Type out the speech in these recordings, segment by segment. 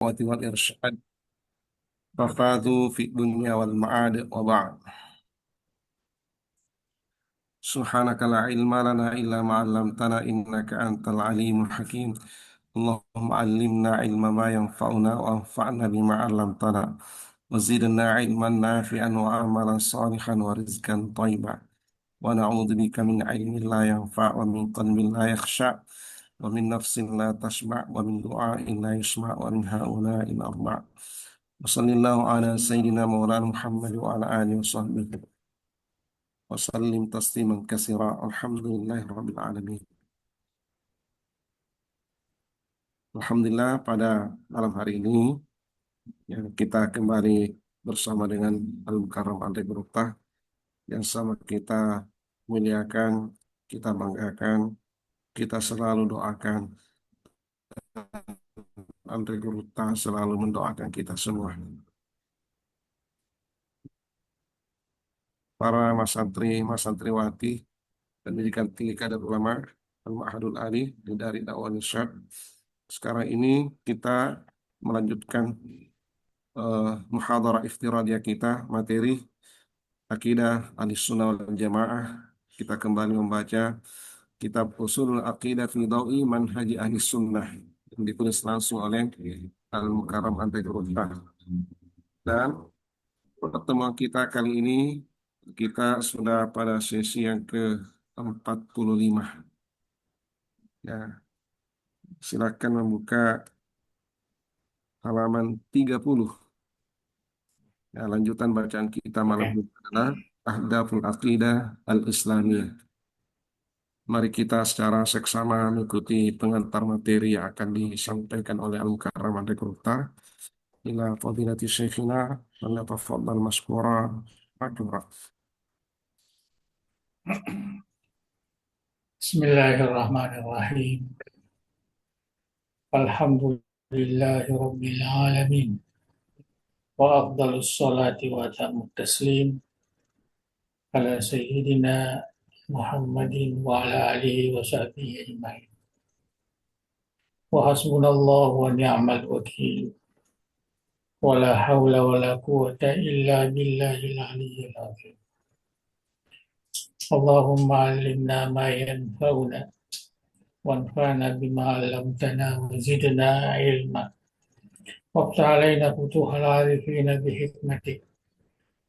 والإرشاد ففازوا في الدنيا والمعاد وبعد. سبحانك لا علم لنا إلا ما علمتنا إنك أنت العليم الحكيم. اللهم علمنا علم ما ينفعنا وانفعنا بما علمتنا وزدنا علما نافعا وعملا صالحا ورزقا طيبا ونعوذ بك من علم لا ينفع ومن قلب لا يخشع ومن نفس لا تشبع ومن دعاء لا يسمع ومن هؤلاء الأربع. وصلى الله على سيدنا مولانا محمد وعلى آله وصحبه وسلم تسليما كثيرا. الحمد لله رب العالمين. Alhamdulillah, pada malam hari ini yang kita kembali bersama dengan Al-Mukarram Andai Berutah yang sama kita muliakan, kita banggakan, kita selalu doakan. Andai Berutah selalu mendoakan kita semua. Para mas santri, mas santriwati, pendidikan tinggi kadar ulama, Al-Ma'hadul Ali dari Dakwah Irsyad. Sekarang ini kita melanjutkan muhadarah iftiradiyah kita, materi Akidah Ahlussunnah wal Jamaah. Kita kembali membaca kitab Ushul Aqidah fi Dawi Manhaji Ahlussunnah yang ditulis langsung oleh Al-Mukarram Antai Qurrah. Dan pertemuan kita kali ini kita sudah pada sesi yang ke-45. Ya, silakan membuka halaman 30. Ya, lanjutan bacaan kita malam Oke. ini adalah Ahdaful Aqidah Al-Islamiyah. Mari kita secara seksama mengikuti pengantar materi yang akan disampaikan oleh Al-Mukarram Al-Qurta. Ila fadilati syekhina wa natafaddal maskura majura. Bismillahirrahmanirrahim. Alhamdulillahi Rabbil Alamin. Wa afdalus salati wa atamut taslim ala Sayyidina Muhammadin wa ala alihi wa sahbihi ajma'in. Wa hasbunallahu wa ni'mal wakil. Wa la hawla wa la quwata illa billahil aliyyil azim. Allahumma allimna ma yanfa'una wanfa'na bima 'allamtana wa zidna ilma. وافتح علينا فتوح العارفين بحكمتك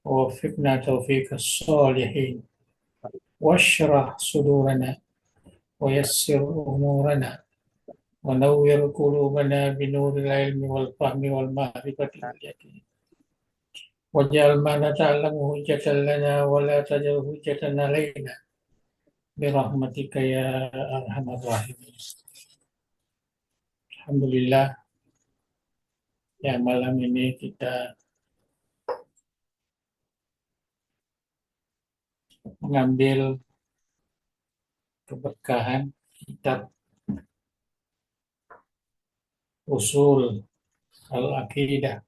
ووفقنا توفيق الصالحين واشرح صدورنا ويسر أمورنا ونور قلوبنا بنور العلم والفهم والمعرفة واليقين واجعل ما نتعلم حجة لنا ولا تجعل حجة علينا برحمتك يا أرحم الراحمين. Alhamdulillah, ya malam ini kita mengambil keberkahan kitab Usul Al-Aqidah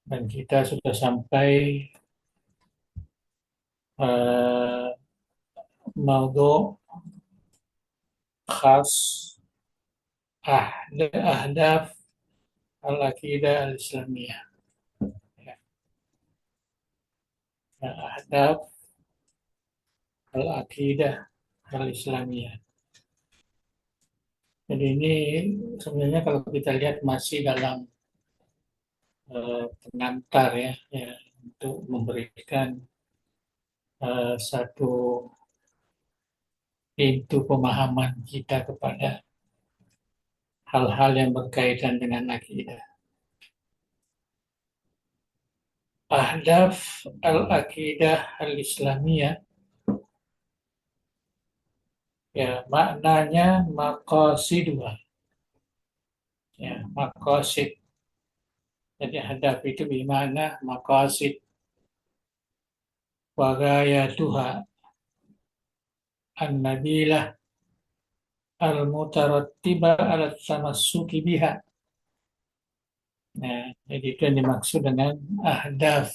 dan kita sudah sampai uh, maudhu khas ahdaf al-aqidah al-islamiyah. Ya, ahdaf al-aqidah al-islamiyah. Jadi ini sebenarnya kalau kita lihat masih dalam pengantar ya untuk memberikan satu pintu pemahaman kita kepada hal-hal yang berkaitan dengan akidah. Ahdaf al-aqidah al-islamiyah, ya maknanya maqasidullah. Ya, maqasid. Jadi hadaf itu bermakna maqasid wa ghayatuha an-nabilah al-mutarattiba ala tamassuki biha. Nah, jadi itu yang dimaksud dengan ahdaf.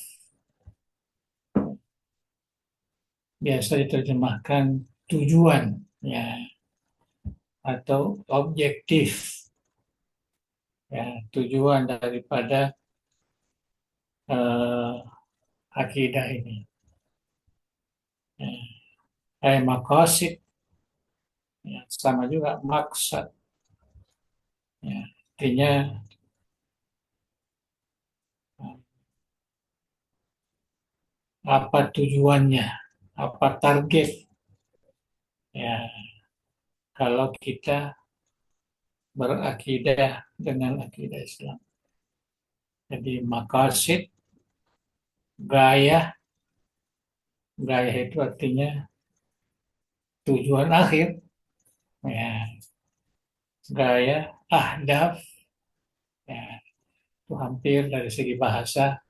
Biasa diterjemahkan tujuan, ya, atau objektif. Ya, tujuan daripada eh, akidah ini. Maqasid, ya, sama juga maksud. Ya, artinya apa tujuannya, apa target. Ya, kalau kita berakidah dengan akidah Islam. Jadi maqasid, gaya, gaya itu artinya tujuan akhir. Ya, gaya, ahdaf, ya, itu hampir dari segi bahasa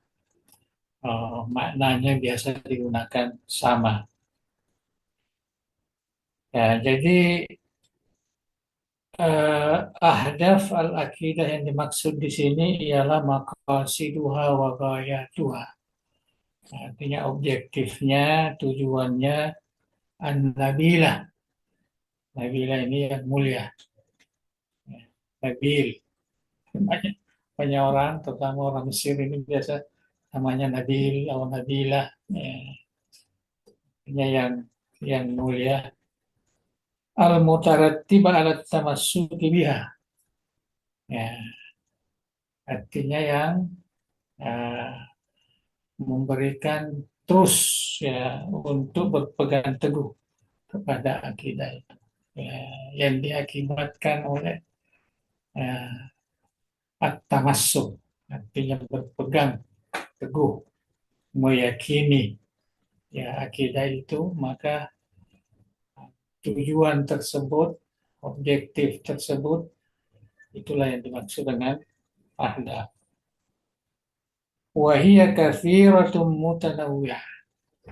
maknanya biasa digunakan sama. Ya, jadi ahdaf al-aqidah yang dimaksud di sini ialah maqasiduha wa ghayatuha. Artinya objektifnya, tujuannya an-nabilah. Nabilah ini yang mulia. Ya, Nabil. Banyak, banyak orang, terutama orang Mesir ini biasa namanya Nabil atau Nabilah. Ya, artinya yang mulia. Al-mutarattibah ala tamassuki biha. Ya, artinya yang uh, memberikan terus ya untuk berpegang teguh kepada akidah itu ya, yang diakibatkan oleh uh, at-tamassuk, artinya berpegang teguh, meyakini ya akidah itu, maka tujuan tersebut, objektif tersebut, itulah yang dimaksud dengan ahdaf. Wahia katsiratun mutanawwi'ah.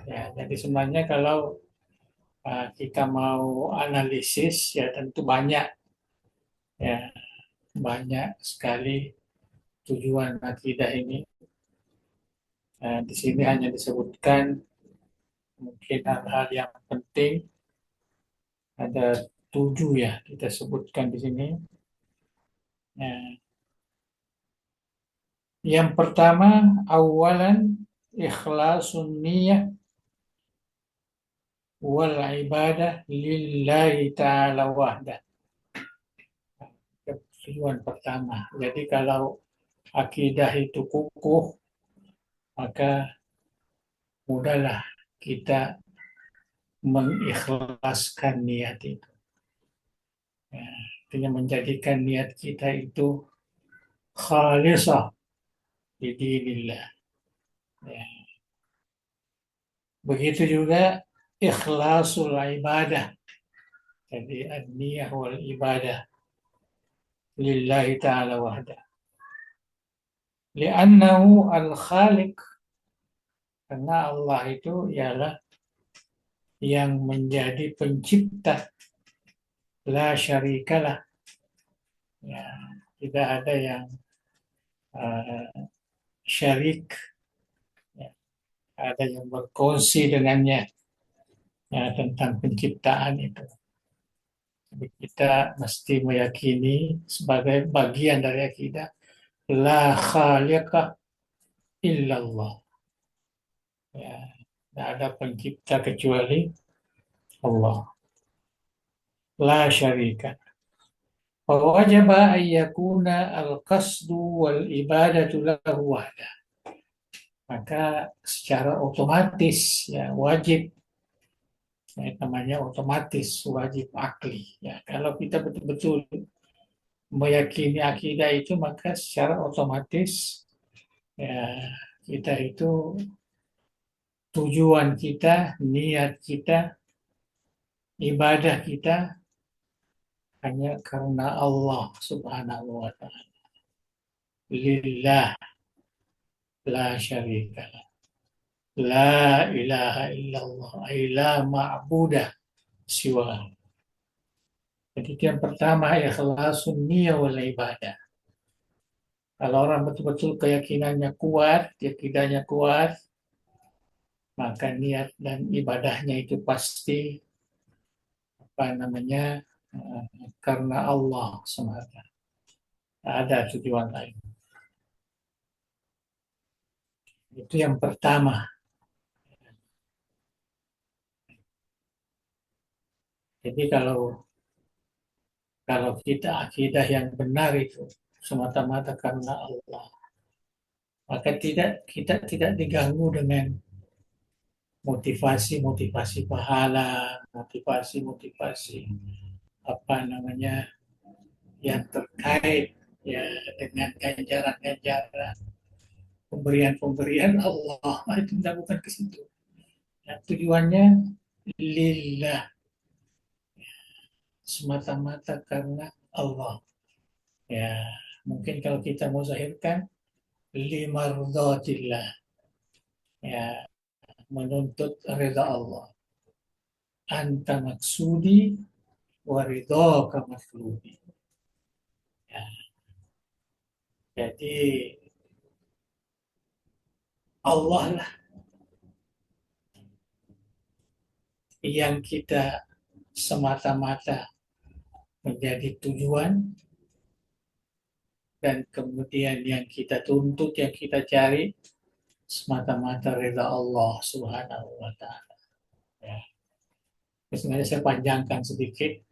Ya, jadi sebenarnya kalau kita mau analisis ya tentu banyak ya banyak sekali tujuan akidah ini. Di sini hanya disebutkan mungkin hal-hal yang penting, ada 7 ya kita sebutkan di sini. Ya, yang pertama, awalan ikhlasun niyah wal ibadah lillahi ta'ala wahdah. Tujuan pertama. Jadi kalau akidah itu kukuh, maka mudahlah kita mengikhlaskan niat itu. Ya, artinya menjadikan niat kita itu khalisah lidinillah. Ya. Begitu juga ikhlasul ibadah. Jadi an-niyah wal ibadah lillahi ta'ala wahda. Li'annahu al-khaliq. Karena Allah itu ialah yang menjadi pencipta. La syarikalah. Ya, tidak ada yang uh, syarik. Ya, ada yang berkongsi dengannya ya, tentang penciptaan itu. Jadi kita mesti meyakini sebagai bagian dari akidah la khaliqa illallah. Ya, tidak ada pencipta kecuali Allah. La syarika. فوجب أن يكون القصد والإبادة له وحده. Maka secara otomatis ya wajib, ya, namanya otomatis wajib akli ya. Kalau kita betul-betul meyakini akidah itu, maka secara otomatis ya kita itu tujuan kita, niat kita, ibadah kita hanya karena Allah Subhanahu wa taala. Lillah la syarika lah. La ilaha illallah, ay la ma'budah siwa. Jadi itu yang pertama, ikhlasun niyah wal ibadah. Kalau orang betul-betul keyakinannya kuat, yakidahnya kuat, maka niat dan ibadahnya itu pasti apa namanya karena Allah semata. Tak ada tujuan lain. Itu yang pertama. Jadi kalau kita akidah yang benar itu semata-mata karena Allah, maka kita tidak diganggu dengan motivasi-motivasi pahala, motivasi-motivasi apa namanya yang terkait ya dengan ganjaran-ganjaran, pemberian-pemberian Allah. Itu tidak, bukan ke situ. Ya, tujuannya lillah, semata-mata karena Allah. Ya, mungkin kalau kita mau zahirkan limardhatillah, ya, menuntut ridha Allah. Anta maksudi wa ridhaka matlubi. Ya, jadi Allah lah yang kita semata-mata menjadi tujuan, dan kemudian yang kita tuntut, yang kita cari semata-mata ridha Allah Subhanahu wa taala. Ya. Sebenarnya saya panjangkan sedikit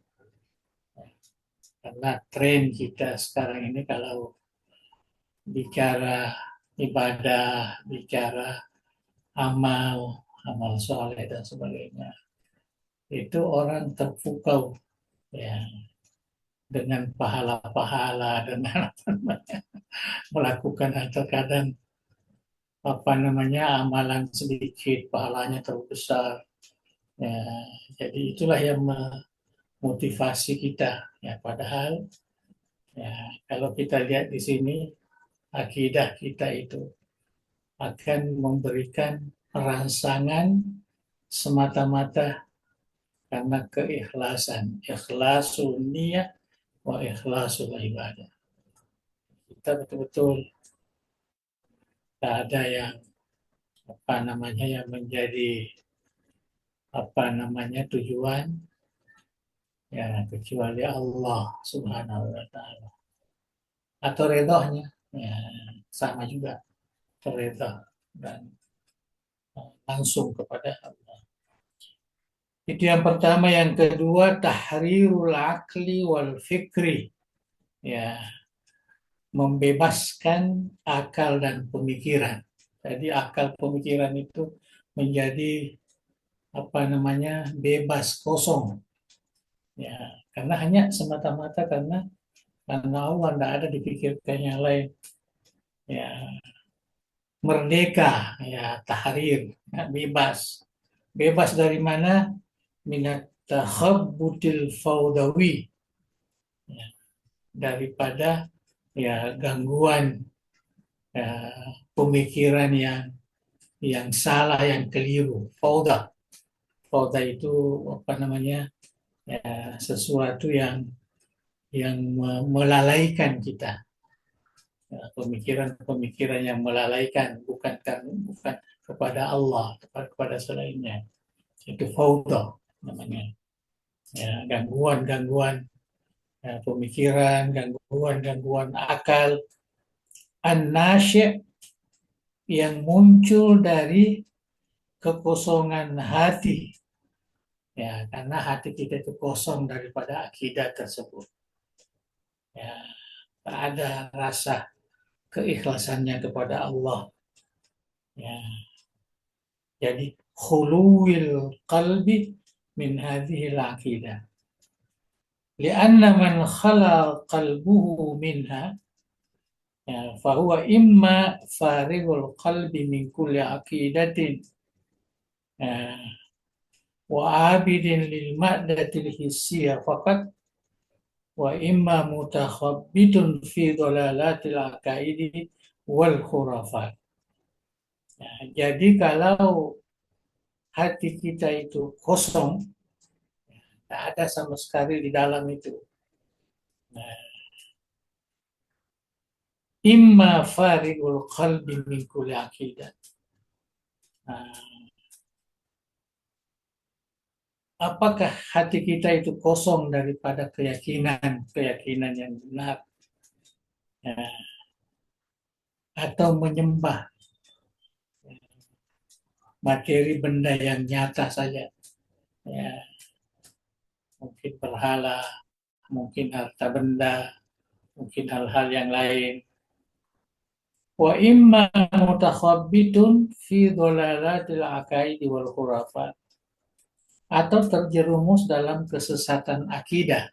karena tren kita sekarang ini kalau bicara ibadah, bicara amal, amal soleh dan sebagainya, itu orang terpukau ya dengan pahala-pahala, dengan melakukan terkadang apa namanya amalan sedikit pahalanya terlalu besar. Ya, jadi itulah yang memotivasi kita. Ya, padahal ya kalau kita lihat di sini akidah kita itu akan memberikan rangsangan semata-mata karena keikhlasan, ikhlasul niat wa ikhlasul ibadah. Kita betul-betul tak ada yang apa namanya yang menjadi apa namanya tujuan ya kecuali Allah Subhanahu wa taala, atau redahnya ya sama juga redha dan langsung kepada Allah. Itu yang pertama. Yang kedua, tahrirul akli wal fikri, ya, membebaskan akal dan pemikiran. Jadi akal pemikiran itu menjadi apa namanya bebas, kosong, ya, karena hanya semata-mata karena Allah, tidak ada dipikirkan yang lain, ya, merdeka, ya, tahrir, ya, bebas. Bebas dari mana? Minat takhabbutil faudawi, ya, daripada ya gangguan ya, pemikiran yang salah, yang keliru. Fauda itu apa namanya ya, sesuatu yang melalaikan kita. Ya, pemikiran-pemikiran yang melalaikan, bukan kepada Allah, kepada selainnya. Itu fauda namanya. Ya, gangguan-gangguan ya, pemikiran, gangguan-gangguan akal, an-nasyi' yang muncul dari kekosongan hati. Ya, karena hati kita itu kosong daripada akidah tersebut. Ya, tak ada rasa keikhlasannya kepada Allah. Ya, jadi khuluwil qalbi min hadhil aqidah. Lianna man khala qalbuhu minha ya, fahuwa imma farigul qalbi min kulli aqidatin ya, wa abidin lil ma'datil hissiyah faqat wa imma mutakhabbitun fi dhalalatil aqaidi wal khurafat. Ya, jadi kalau hati kita itu kosong, tak ada sama sekali di dalam itu. Nah, imma farigul qalbi min kulli aqidah. Nah, apakah hati kita itu kosong daripada keyakinan yang benar? ya, atau menyembah materi benda yang nyata saja, ya, mungkin berhala, mungkin harta benda, mungkin hal-hal yang lain. Wa imma mutakhabbitun fi dhalalatil aqaidi wal khurafat, atau terjerumus dalam kesesatan akidah,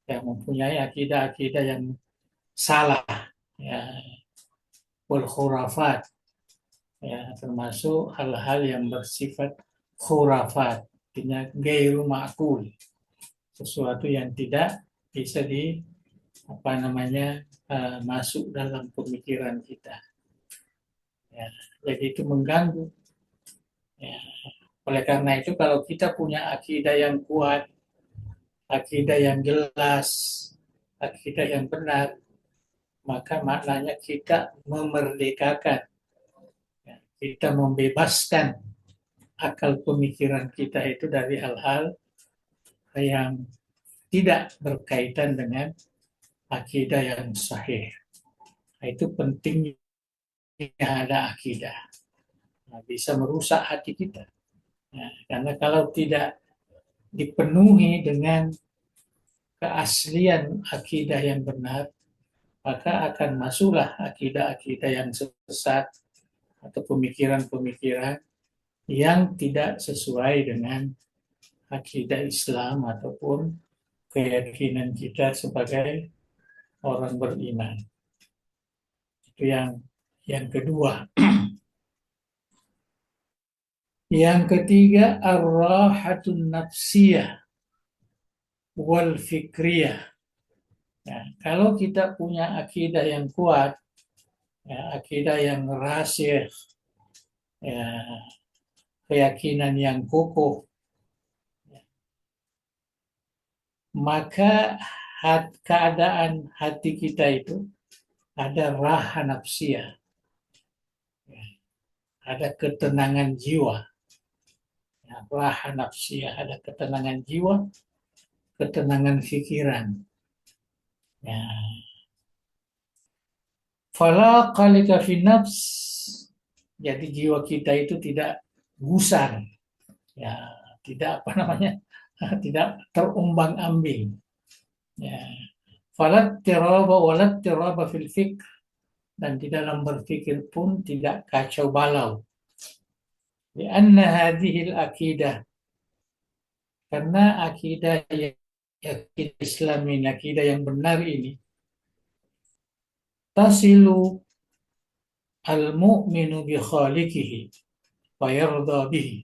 yang mempunyai akidah-akidah yang salah, ya, wal khurafat, ya, termasuk hal-hal yang bersifat khurafat, artinya gairu ma'kul, sesuatu yang tidak bisa di apa namanya masuk dalam pemikiran kita, ya. Jadi itu mengganggu, ya. Oleh karena itu kalau kita punya akidah yang kuat, akidah yang jelas, akidah yang benar, maka maknanya kita memerdekakan, ya, kita membebaskan akal pemikiran kita itu dari hal-hal yang tidak berkaitan dengan akidah yang sahih. Nah, itu pentingnya ada akidah. Nah, bisa merusak hati kita. Nah, karena kalau tidak dipenuhi dengan keaslian akidah yang benar, maka akan masuklah akidah-akidah yang sesat atau pemikiran-pemikiran yang tidak sesuai dengan akidah Islam ataupun keyakinan kita sebagai orang beriman. Itu yang kedua. Yang ketiga, ar-rahatun nafsiyah wal fikriyah. Ya, kalau kita punya akidah yang kuat, ya, akidah yang rasyih, ya, keyakinan yang kokoh, maka keadaan hati kita itu ada raha nafsiyah, ya, ada ketenangan jiwa. Ya, raha nafsiyah, ada ketenangan jiwa, ketenangan pikiran. Ya. Fala qalika fi nafs, jadi jiwa kita itu tidak gusar, ya, tidak apa namanya, tidak terumbang-ambing, ya. Falat tiraba walat tiraba fil fikr, dan di dalam berpikir pun tidak kacau balau. Lianna hadhil akidah, karena akidah yang Islam ini, akidah yang benar ini, tasilu al-mu'minu bi khaliqihi wa yarda bihi.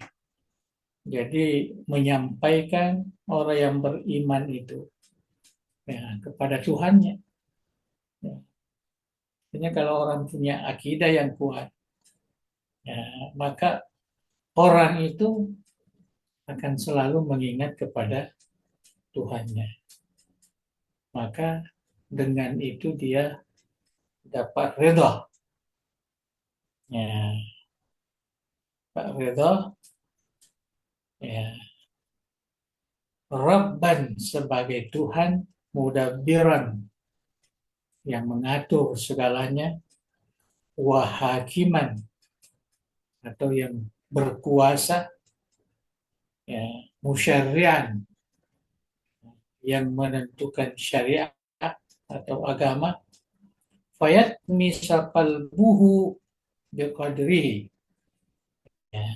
Jadi menyampaikan orang yang beriman itu, ya, kepada Tuhannya. Ya. Artinya kalau orang punya akidah yang kuat, ya, maka orang itu akan selalu mengingat kepada Tuhannya. Maka dengan itu dia dapat ridha. Ya, Pak ridha, ya, Rabban sebagai Tuhan, mudabbiran yang mengatur segalanya, wahakiman atau yang berkuasa, ya, musyarrian yang menentukan syariat atau agama, fayat misapal buhu biqadrihi, ya,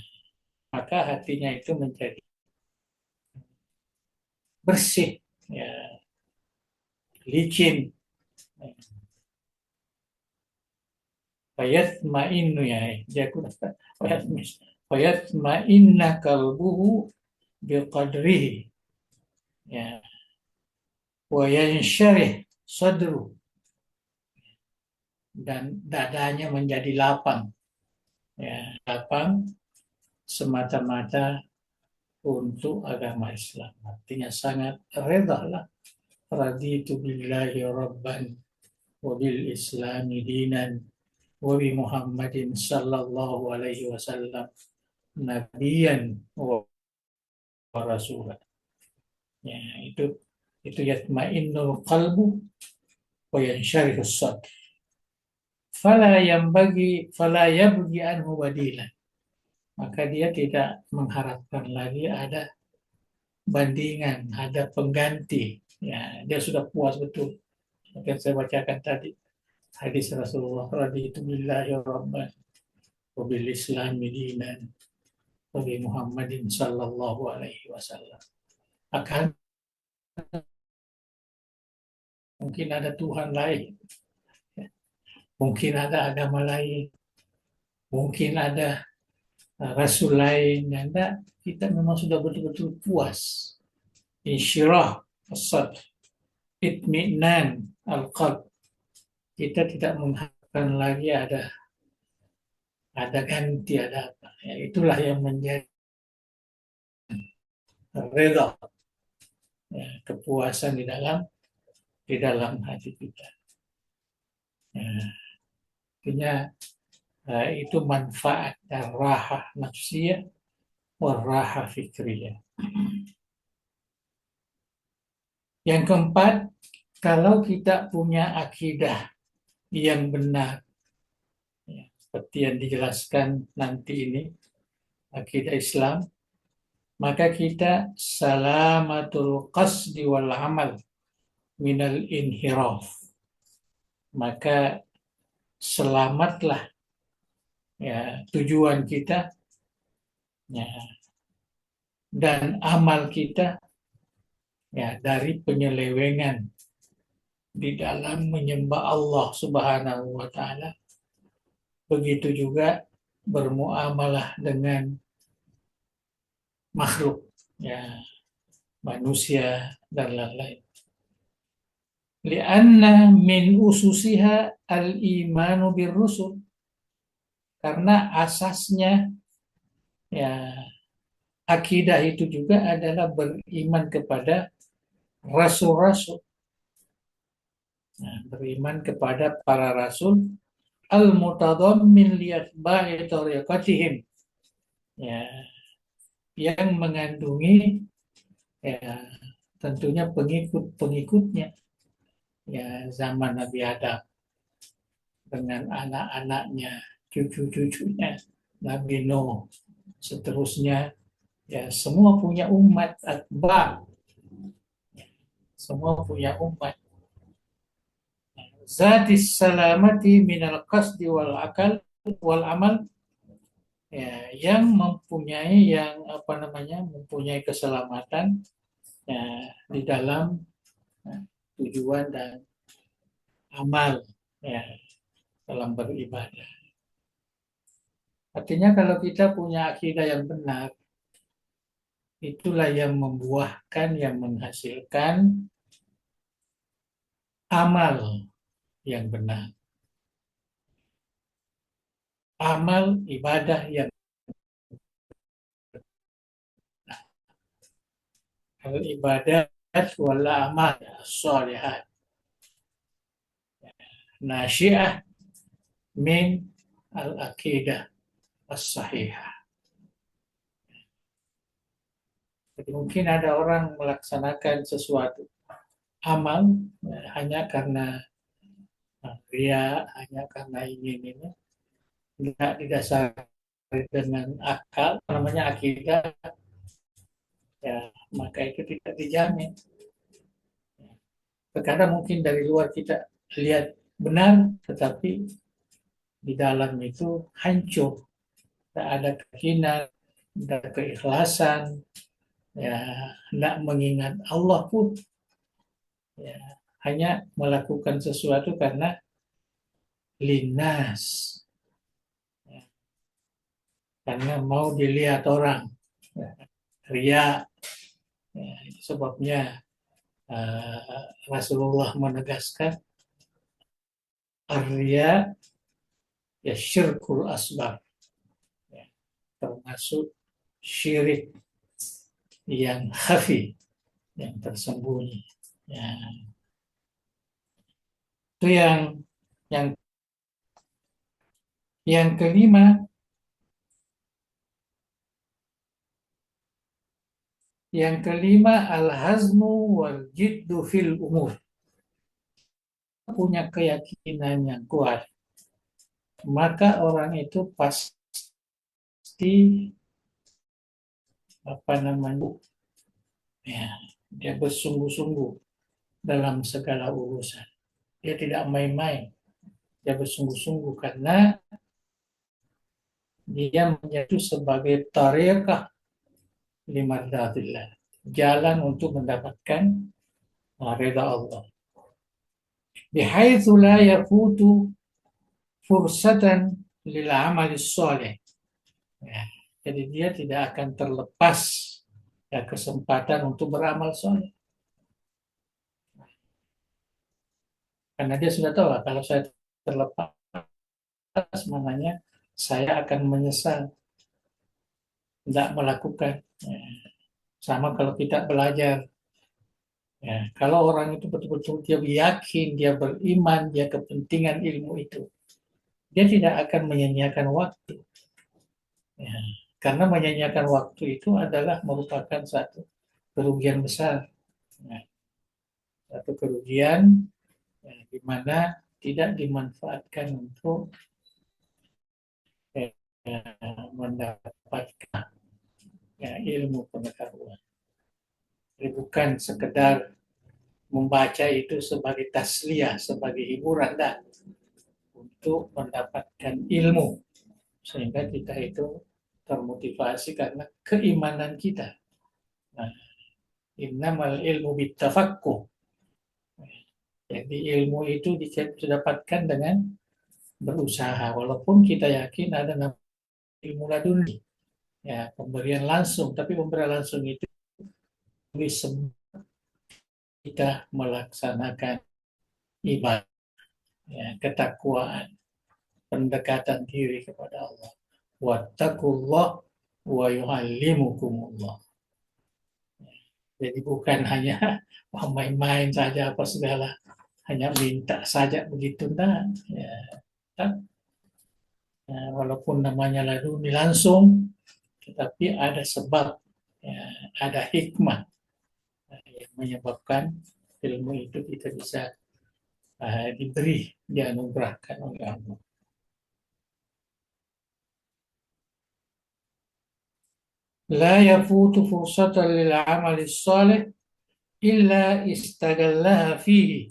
maka hatinya itu menjadi bersih, ya, licin, fayat ma'inu, ya, fayat ma'inna kalbuhu biqadrihi, ya, wa yansyarih sadru, dan dadanya menjadi lapang, ya, lapang semata-mata untuk agama Islam. Artinya sangat redha lah. Raditu billahi rabban wa bil islami dinan wa bi Muhammadin sallallahu alaihi wasallam nabiyan wa rasulah. Ya, itu yatma'innul qalbu wa yansyarihus sadr. fala yabghi anhu badila. Maka dia tidak mengharapkan lagi ada bandingan, ada pengganti. Ya, dia sudah puas betul. Yang saya bacakan tadi hadis Rasulullah, raditu billahi rabban wa bil islami dinan wa bi Muhammadin sallallahu alaihi wasallam. Akan mungkin ada Tuhan lain, mungkin ada agama lain, mungkin ada rasul lain, dan kita memang sudah betul-betul puas. Insyirah as-sadr, itminan al-qalb. Kita tidak mengharapkan lagi ada ganti, ada apa. Ya, itulah yang menjadi reda, ya, kepuasan di dalam hati kita. Ya, artinya itu manfaat dan rahah nafsiyah wa rahah fikriyah. Yang keempat, kalau kita punya akidah yang benar, ya, seperti yang dijelaskan nanti ini, akidah Islam, maka kita salamatul qasdi wal amal minal inhiraf. Maka selamatlah, ya, tujuan kita, ya, dan amal kita, ya, dari penyelewengan di dalam menyembah Allah Subhanahu wa taala. Begitu juga bermuamalah dengan makhluk, ya, manusia dan lain-lain. Lianna min ususiha al-imanu birrusul. Karena asasnya, ya, akidah itu juga adalah beriman kepada rasul-rasul. Nah, beriman kepada para rasul al-mutadammin liatba'i tariqatihim, ya, yang mengandungi, ya, tentunya pengikut-pengikutnya, ya, zaman Nabi Adam dengan anak-anaknya, cucu-cucunya, Nabi Nuh, seterusnya, ya, semua punya umat atba, semua punya umat. Zatis salamati minal qasdi wal akal wal amal, ya, yang mempunyai keselamatan, ya, di dalam, ya, tujuan dan amal, ya, dalam beribadah. Artinya kalau kita punya akidah yang benar, itulah yang membuahkan, yang menghasilkan amal yang benar. Amal ibadah yang al-ibadat wal amal sholihat nasyiah min al-aqidah as-sahihah. Jadi mungkin ada orang melaksanakan sesuatu amal, hanya karena ria, hanya karena ingin ini, tidak didasari dengan akal, namanya akidah, ya, maka itu tidak dijamin. Terkadang mungkin dari luar kita lihat benar, tetapi di dalam itu hancur, tidak ada keyakinan, tidak ada keikhlasan, ya, tidak mengingat Allah pun, ya, hanya melakukan sesuatu karena linnas, ya, karena mau dilihat orang, ya, ria, ya, sebabnya Rasulullah menegaskan ar-riya ya syirkul asbar, ya, termasuk syirik yang khafi, yang tersembunyi, ya. Itu yang kelima. Yang kelima, al-hazmu wal jiddu fil umur. Punya keyakinan yang kuat maka orang itu pasti apa namanya ya, dia bersungguh-sungguh dalam segala urusan. Dia tidak main-main, dia bersungguh-sungguh karena dia menjadi sebagai tariqah limardatillah, jalan untuk mendapatkan ridha Allah. Bihaitsu la yafutu fursatan lil amali shalih. Ya, jadi dia tidak akan terlepas ya, kesempatan untuk beramal soleh. Karena dia sudah tahu kalau saya terlepas, maknanya saya akan menyesal tidak melakukan. Ya, sama kalau kita belajar. Ya, kalau orang itu betul-betul dia yakin, dia beriman, dia kepentingan ilmu itu, dia tidak akan menyia-nyiakan waktu. Ya, karena menyia-nyiakan waktu itu adalah merupakan satu kerugian besar. Ya, satu kerugian ya, di mana tidak dimanfaatkan untuk ya, mendapatkan ya, ilmu pengetahuan. Jadi bukan sekedar membaca itu sebagai tasliyah, sebagai hiburan, dan untuk mendapatkan ilmu sehingga kita itu termotivasi karena keimanan kita. Nah, innamal ilmu bittafaqquh. Jadi ilmu itu didapatkan dengan berusaha. Walaupun kita yakin ada ilmu laduni, ya pemberian langsung, tapi pemberian langsung itu kita melaksanakan ibadah, ya, ketakwaan, pendekatan diri kepada Allah. Wattaqullah wa yu'allimukumullah. Jadi bukan hanya main-main saja apa segala, hanya minta saja begitu, nah, ya, kan? Ya, walaupun namanya laduni langsung, tetapi ada sebab, ya, ada hikmah yang menyebabkan ilmu itu kita bisa diberi, dianugerahkan oleh Allah. La yafutu fursatan lil amali salih illa istagallaha fihi.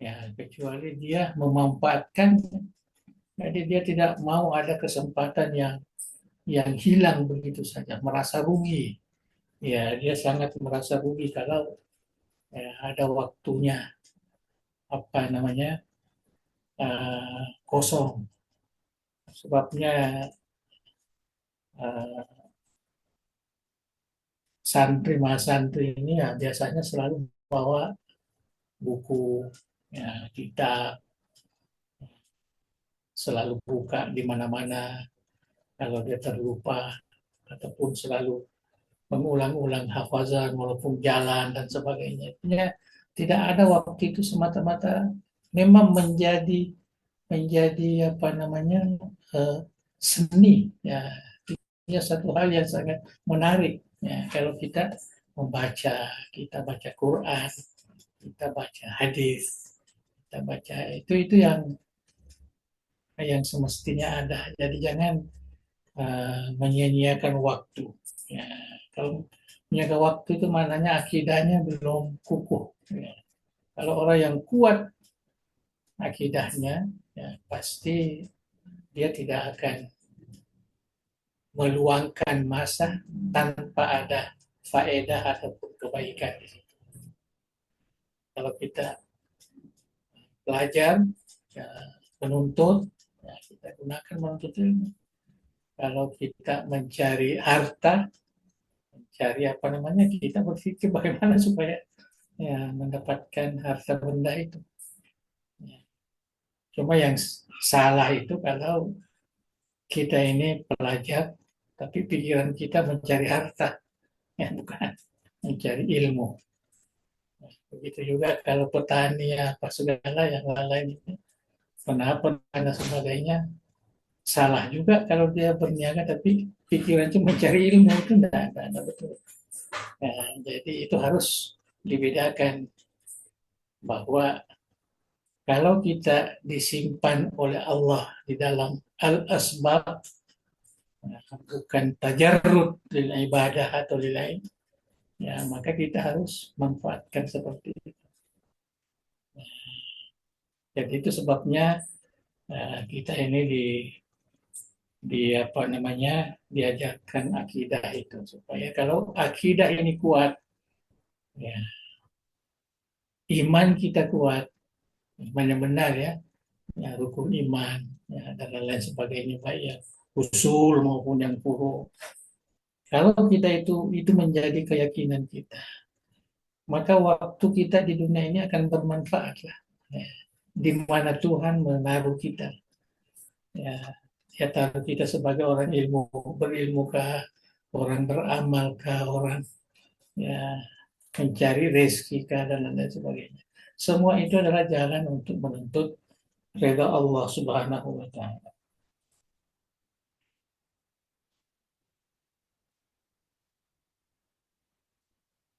Ya, kecuali dia memanfaatkan. Jadi dia tidak mau ada kesempatan yang hilang begitu saja, merasa rugi. Ya, dia sangat merasa rugi kalau ya, ada waktunya apa namanya kosong. Sebabnya uh, santri mahasantri ini ya biasanya selalu bawa buku, ya, kitab, selalu buka di mana-mana kalau dia terlupa, ataupun selalu mengulang-ulang hafazan walaupun jalan dan sebagainya. Artinya tidak ada waktu itu semata-mata memang menjadi menjadi apa namanya seni, ya, ini satu hal yang sangat menarik ya kalau kita membaca, kita baca Quran, kita baca hadis, kita baca itu yang semestinya ada. Jadi jangan menyia-nyiakan waktu. Ya, kalau menyia-nyiakan waktu itu maknanya akidahnya belum kukuh. Ya. Kalau orang yang kuat akidahnya, ya, pasti dia tidak akan meluangkan masa tanpa ada faedah ataupun kebaikan. Kalau kita belajar, ya, menuntut, ya, kita gunakan menuntut ilmu. Kalau kita mencari harta, mencari apa namanya, kita berpikir bagaimana supaya ya mendapatkan harta benda itu. Ya. Cuma yang salah itu kalau kita ini pelajar, tapi pikiran kita mencari harta, ya bukan mencari ilmu. Begitu juga kalau petani apa segala yang lain, kenapa dan sebagainya, salah juga kalau dia berniaga tapi pikiran itu mencari ilmu, itu tidak ada betul. Nah, jadi itu harus dibedakan bahwa Kalau kita disimpan oleh Allah di dalam al-asbab, bukan tajarrud lil ibadah atau lil lain, ya maka kita harus manfaatkan seperti itu. Jadi itu sebabnya kita ini di apa namanya diajarkan akidah itu supaya kalau akidah ini kuat, ya, iman kita kuat, iman yang benar ya rukun iman, ya, dan lain-lain sebagainya baik ya usul maupun yang furu. Kalau kita itu menjadi keyakinan kita, maka waktu kita di dunia ini akan bermanfaat lah. Ya. Di mana Tuhan menaruh kita, ya, ya taruh kita sebagai orang ilmu, berilmukah, orang beramalkah, orang ya mencari rezeki kah dan lain sebagainya. Semua itu adalah jalan untuk menuntut redha Allah Subhanahu wa taala.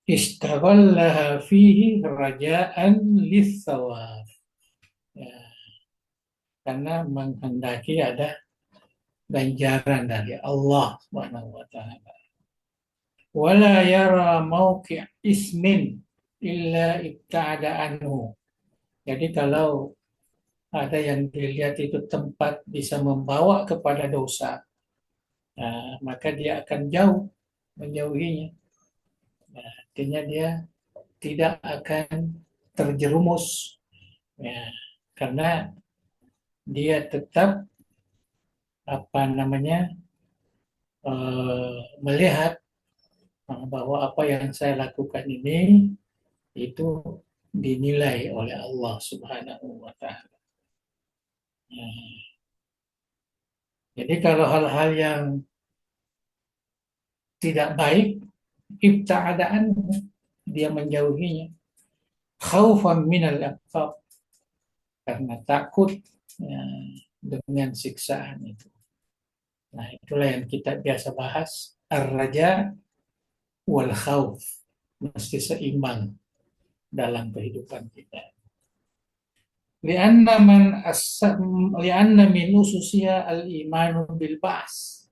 Istaghallaha fihi raja'an litsawab. Ya, karena menghendaki ada ganjaran dari Allah Subhanahu wa taala. Wala yara mauqi' ismin illa ibta'ada anhu. Jadi kalau ada yang dilihat itu tempat bisa membawa kepada dosa, nah, maka dia akan jauh menjauhinya. Nah, artinya dia tidak akan terjerumus, ya, karena dia tetap apa namanya melihat bahwa apa yang saya lakukan ini itu dinilai oleh Allah Subhanahu wa taala. Jadi kalau hal-hal yang tidak baik, ibta'adaan dia menjauhinya. Khaufan minal iqab, karena takut ya, dengan siksaan itu. Nah, itulah yang kita biasa bahas, ar-raja wal khauf, mesti seimbang dalam kehidupan kita. Lianna man lianna min ususiya al-imanu bil ba's.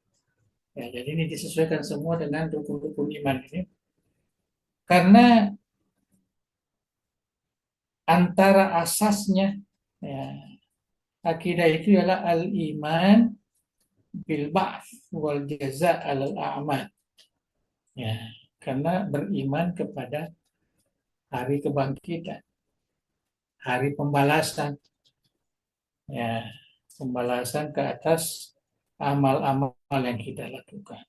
Ya, jadi ini disesuaikan semua dengan rukun-rukun iman ini. Karena antara asasnya ya, akidah itu ialah al-iman bil ba'ts wal jaza' alal a'mal. Ya, karena beriman kepada hari kebangkitan, hari pembalasan. Ya, pembalasan ke atas amal-amal yang kita lakukan.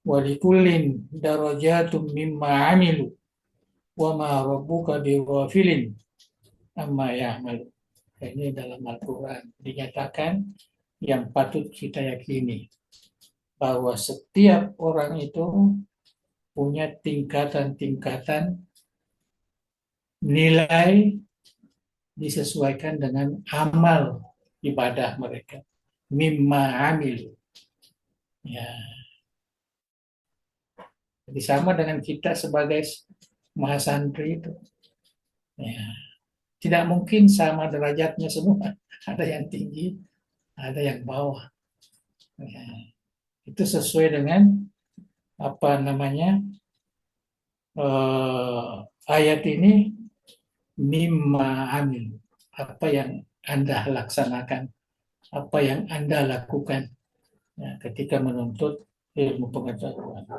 Walikullin darajatum mimma amilu wa ma rabbuka bighafilin amma ya'malu. Ini dalam Al-Quran dinyatakan yang patut kita yakini bahwa setiap orang itu punya tingkatan-tingkatan nilai disesuaikan dengan amal ibadah mereka. Mimma amil. Ya. Jadi sama dengan kita sebagai mahasantri itu. Ya. Tidak mungkin sama derajatnya semua. Ada yang tinggi, ada yang bawah. Ya. Itu sesuai dengan apa namanya ayat ini mimma amil, apa yang Anda laksanakan, apa yang Anda lakukan ya, ketika menuntut ilmu pengetahuan.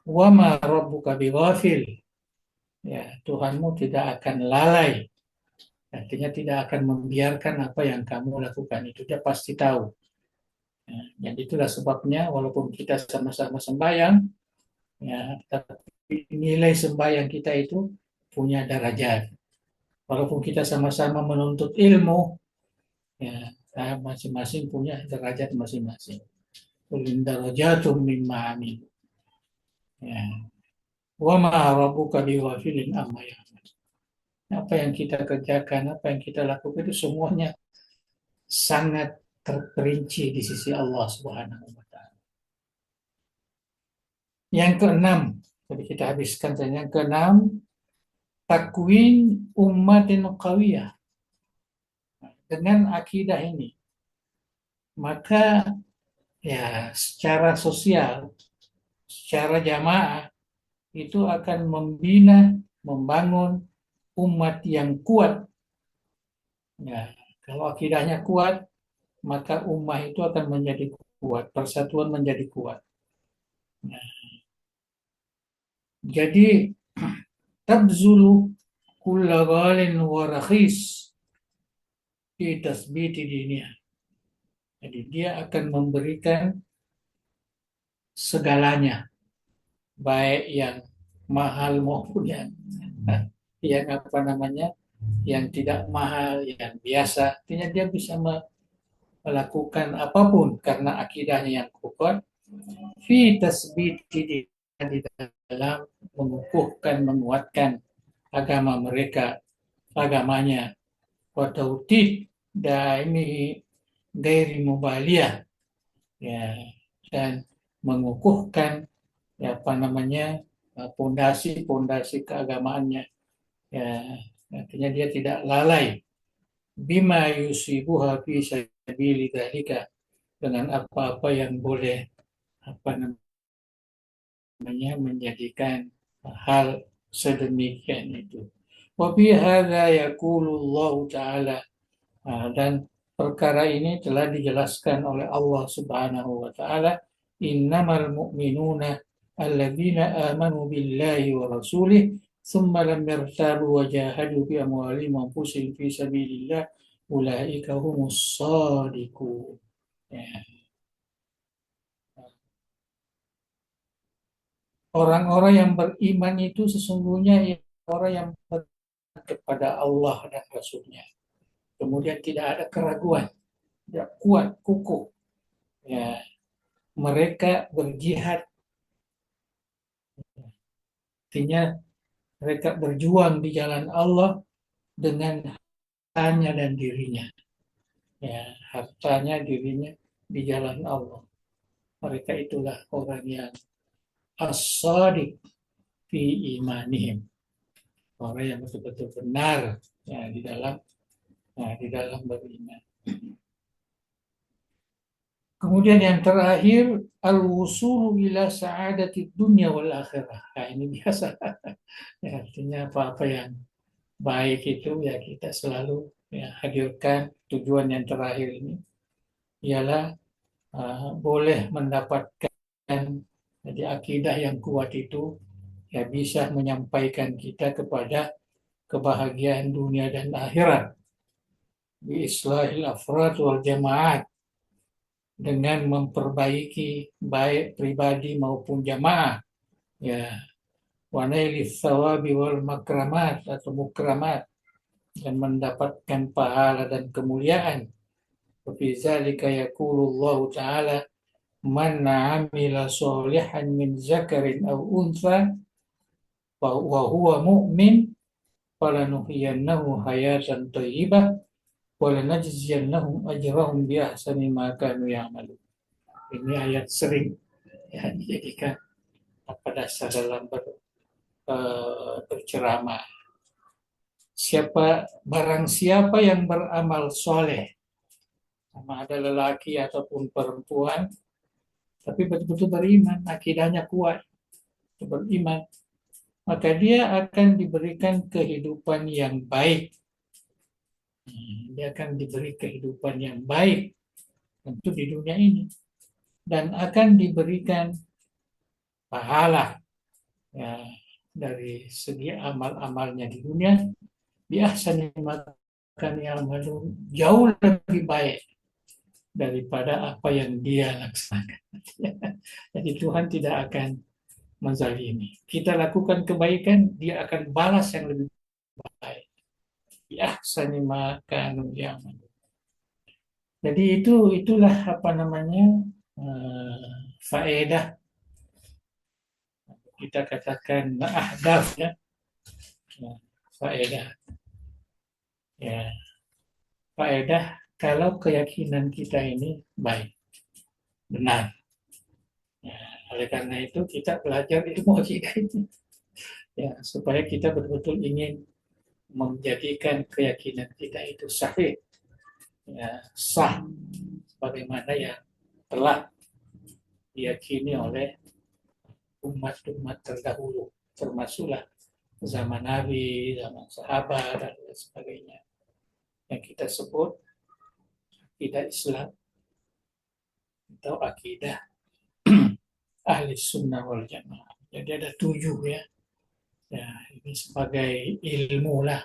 Wa ma rabbuka bighafil, ya Tuhanmu tidak akan lalai, artinya tidak akan membiarkan apa yang kamu lakukan itu, dia pasti tahu. Ya, dan itulah sebabnya walaupun kita sama-sama sembahyang, ya, tapi nilai sembahyang kita itu punya derajat. Walaupun kita sama-sama menuntut ilmu, ya, masing-masing punya derajat masing-masing. Ulin darajatum mimma amin. Ya. Wa ma rabbuka bighafilin amma ya'mal. Apa yang kita kerjakan, apa yang kita lakukan itu semuanya sangat terperinci di sisi Allah Subhanahu wa taala. Yang keenam, jadi kita habiskan saja yang keenam, takwin ummatin qawiyah. dengan akidah ini, maka ya secara sosial, secara jamaah itu akan membina, membangun umat yang kuat. Ya, kalau akidahnya kuat, maka ummah itu akan menjadi kuat, persatuan menjadi kuat. Nah, jadi tabzulu kulla ghalin wa rakhis fi tasbiti dinia. Jadi dia akan memberikan segalanya, baik yang mahal maupun yang apa namanya, yang tidak mahal, yang biasa. Artinya dia bisa melakukan apapun karena akidahnya yang kuat. Fi tasbiti di dalam mengukuhkan, menguatkan agama mereka, agamanya. Wa tautid daimi gairi mubaliyah, ya, dan mengukuhkan ya, apa namanya, pondasi-pondasi keagamaannya, ya, artinya dia tidak lalai bima yusibuha fi sabili dzalika, dengan apa-apa yang boleh apa namanya menjadikan hal sedemikian itu. Wa fi hadza yaqulullahu ta'ala. Dan perkara ini telah dijelaskan oleh Allah Subhanahu wa taala, innamal mu'minuna alladzina amanu billahi wa rasulih thumma lam yartabu wa jahadu bi amwalihim wa anfusihim fi sabilillah ulaika humus shadiqun. Ya. Orang-orang yang beriman itu sesungguhnya orang yang beriman kepada Allah dan Rasulnya. Kemudian tidak ada keraguan, tidak kuat, kukuh. Ya, mereka berjihad, artinya mereka berjuang di jalan Allah dengan hartanya dan dirinya. Ya, hartanya, dirinya di jalan Allah. Mereka itulah orang yang as-sadiq fi imanihim, orang yang betul-betul benar ya, di dalam beriman. Kemudian yang terakhir, al-wusulu ila sa'adati dunya wal akhirah. Nah, ini biasa. Ya, artinya apa-apa yang baik itu ya kita selalu ya, hadirkan. Tujuan yang terakhir ini ialah boleh mendapatkan, jadi akidah yang kuat itu ya bisa menyampaikan kita kepada kebahagiaan dunia dan akhirat. Bi islahil afrad wal jamaat, dengan memperbaiki baik pribadi maupun jamaah, ya, wa nailis thawabi wal makramat atau mukramat, dan mendapatkan pahala dan kemuliaan. Wa fi dzalika yaqulullahu ta'ala, man 'amila sholihan min zakarin aw untha wa huwa mu'min falanuhyiyannahu hayatan thayyibah wa lanajziyannahum ajrahum bi ahsani ma kanu ya'malun. Ini ayat sering ya dijadikan pada dasar dalam berceramah. Barang siapa yang beramal soleh, sama ada lelaki ataupun perempuan, tapi betul-betul beriman, akidahnya kuat, beriman, maka dia akan diberikan kehidupan yang baik. Dia akan diberi kehidupan yang baik tentu di dunia ini, dan akan diberikan pahala ya, dari segi amal-amalnya di dunia, biasanya makan yang jauh lebih baik daripada apa yang dia laksanakan. Jadi Tuhan tidak akan menzalimi. Kita lakukan kebaikan, dia akan balas yang lebih baik. Biasanya makan yang. Jadi itulah apa namanya faedah, kita katakan ahdaf ya, faedah ya, faedah kalau keyakinan kita ini baik, benar ya, oleh karena itu kita belajar ilmu akidah itu ya, supaya kita betul-betul ingin menjadikan keyakinan kita itu sahih ya, sah sebagaimana yang telah diyakini oleh umat-umat terdahulu, termasuklah zaman Nabi, zaman sahabat, dan sebagainya. Yang kita sebut akidah Islam atau akidah ahli sunnah wal jamaah. Jadi ada 7 ya. Ya, ini sebagai ilmu lah.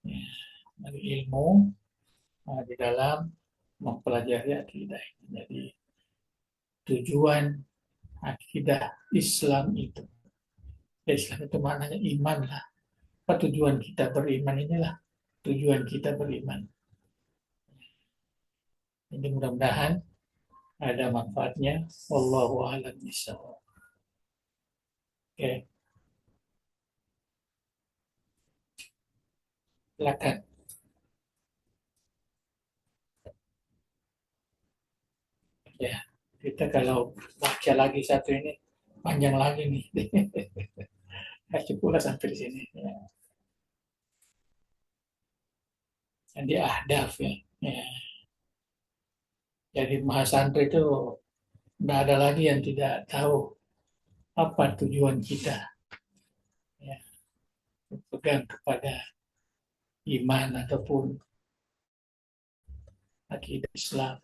Ya, ilmu di dalam mempelajari akidah. Jadi tujuan akidah Islam itu. Ya, Islam itu maknanya iman lah. Apa tujuan kita beriman inilah tujuan kita beriman. Jadi mudah-mudahan ada manfaatnya. Wallahu a'lam bishawab. Oke, silakan. Ya, kita kalau baca lagi satu ini panjang lagi nih. Cukuplah sampai di sini. Ya. Jadi ahdaf ya. Ya. Jadi mahasantri itu tidak ada lagi yang tidak tahu apa tujuan kita. Ya. Pegang kepada iman ataupun akidah Islam,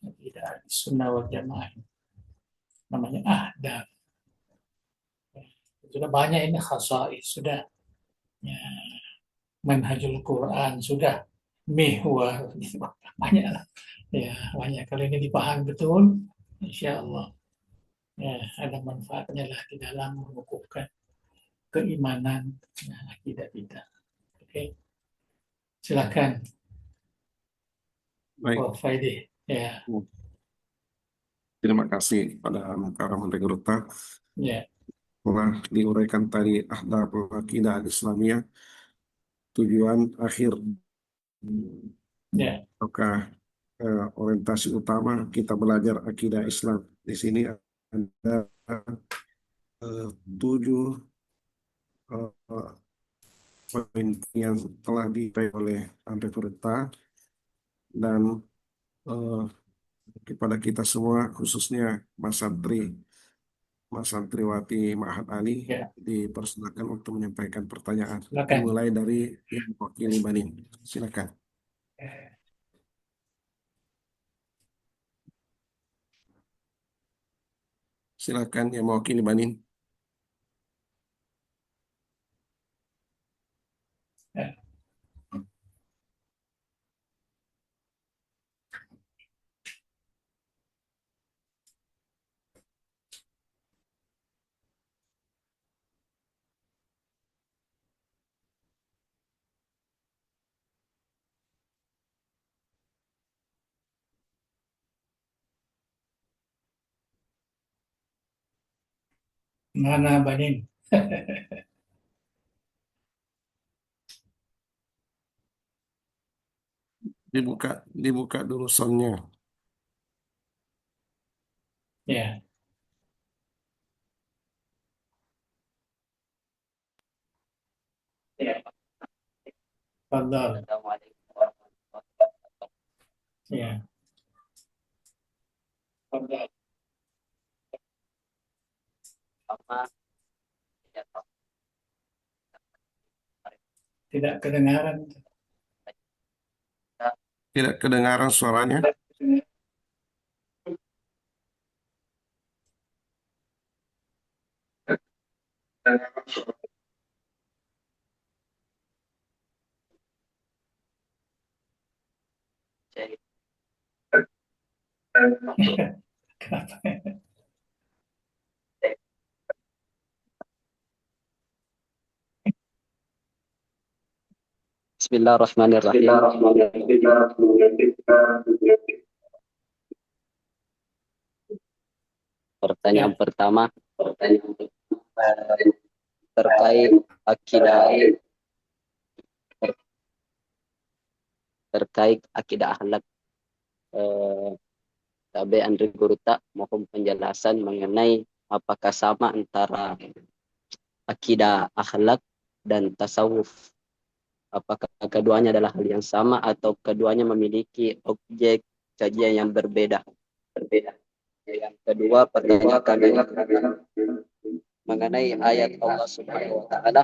akidah sunnah wal jamaah. Namanya ahdaf. Ya. Sudah banyak ini khasais, sudah ya, manhajul Quran, sudah mihwar, banyak lah. Ya, banyak. Kalau ini dipahami betul, insya Allah ya, ada manfaatnya lah di dalam mengukuhkan keimanan nah, akidah kita. Oke, silakan Baik, Prof. Faidi. Ya, terima kasih pada para Menteri Gurta ya, telah diuraikan tadi ahdaf akidah Islamiyah, tujuan akhir ya, ataukah orientasi utama kita belajar akidah Islam. Di sini ada eh, 7 eh, poin yang telah diberikan oleh Ante Furta dan eh, kepada kita semua khususnya Mas Santri, Mas Santriwati Ma'had Ali ya, dipersilakan untuk menyampaikan pertanyaan. silakan. Dimulai dari yang mewakili Banin. Silakan. Silakan yang mewakili Banin. Ya, mana Banin? Dibuka, dibuka dulu soundnya. Ya, Fadal. Ya, Fadal. Tidak kedengaran. Tidak kedengaran suaranya. Kenapa? Bismillahirrahmanirrahim. Pertanyaan Ya, pertama terkait akidah terkait akidah akhlak. Tabe Andri Guruta mohon penjelasan mengenai apakah sama antara akidah akhlak dan tasawuf. Apakah keduanya adalah hal yang sama atau keduanya memiliki objek kajian yang berbeda? Berbeda. Yang kedua, pertanyaan kami mengenai ayat Allah Subhanahu wa taala,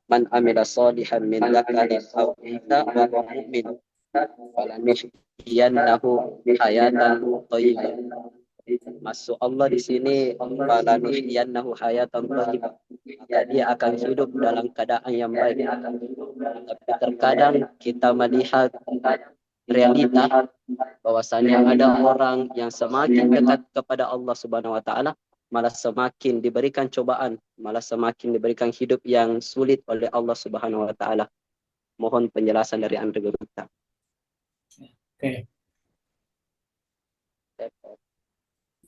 "Man amila shalihan min dzakarin aw untha wa huwa mu'min, falanuhyiyannahu hayatan thayyibah." Masuk Allah di sini, falanuhyiyannahu hayatan thayyibah. Maka dia akan hidup dalam keadaan yang baik. Tapi terkadang kita melihat realita bahwasanya ada orang yang semakin dekat kepada Allah Subhanahu wa taala malah semakin diberikan cobaan, malah semakin diberikan hidup yang sulit oleh Allah Subhanahu wa taala. Mohon penjelasan dari Anda Guru. Oke.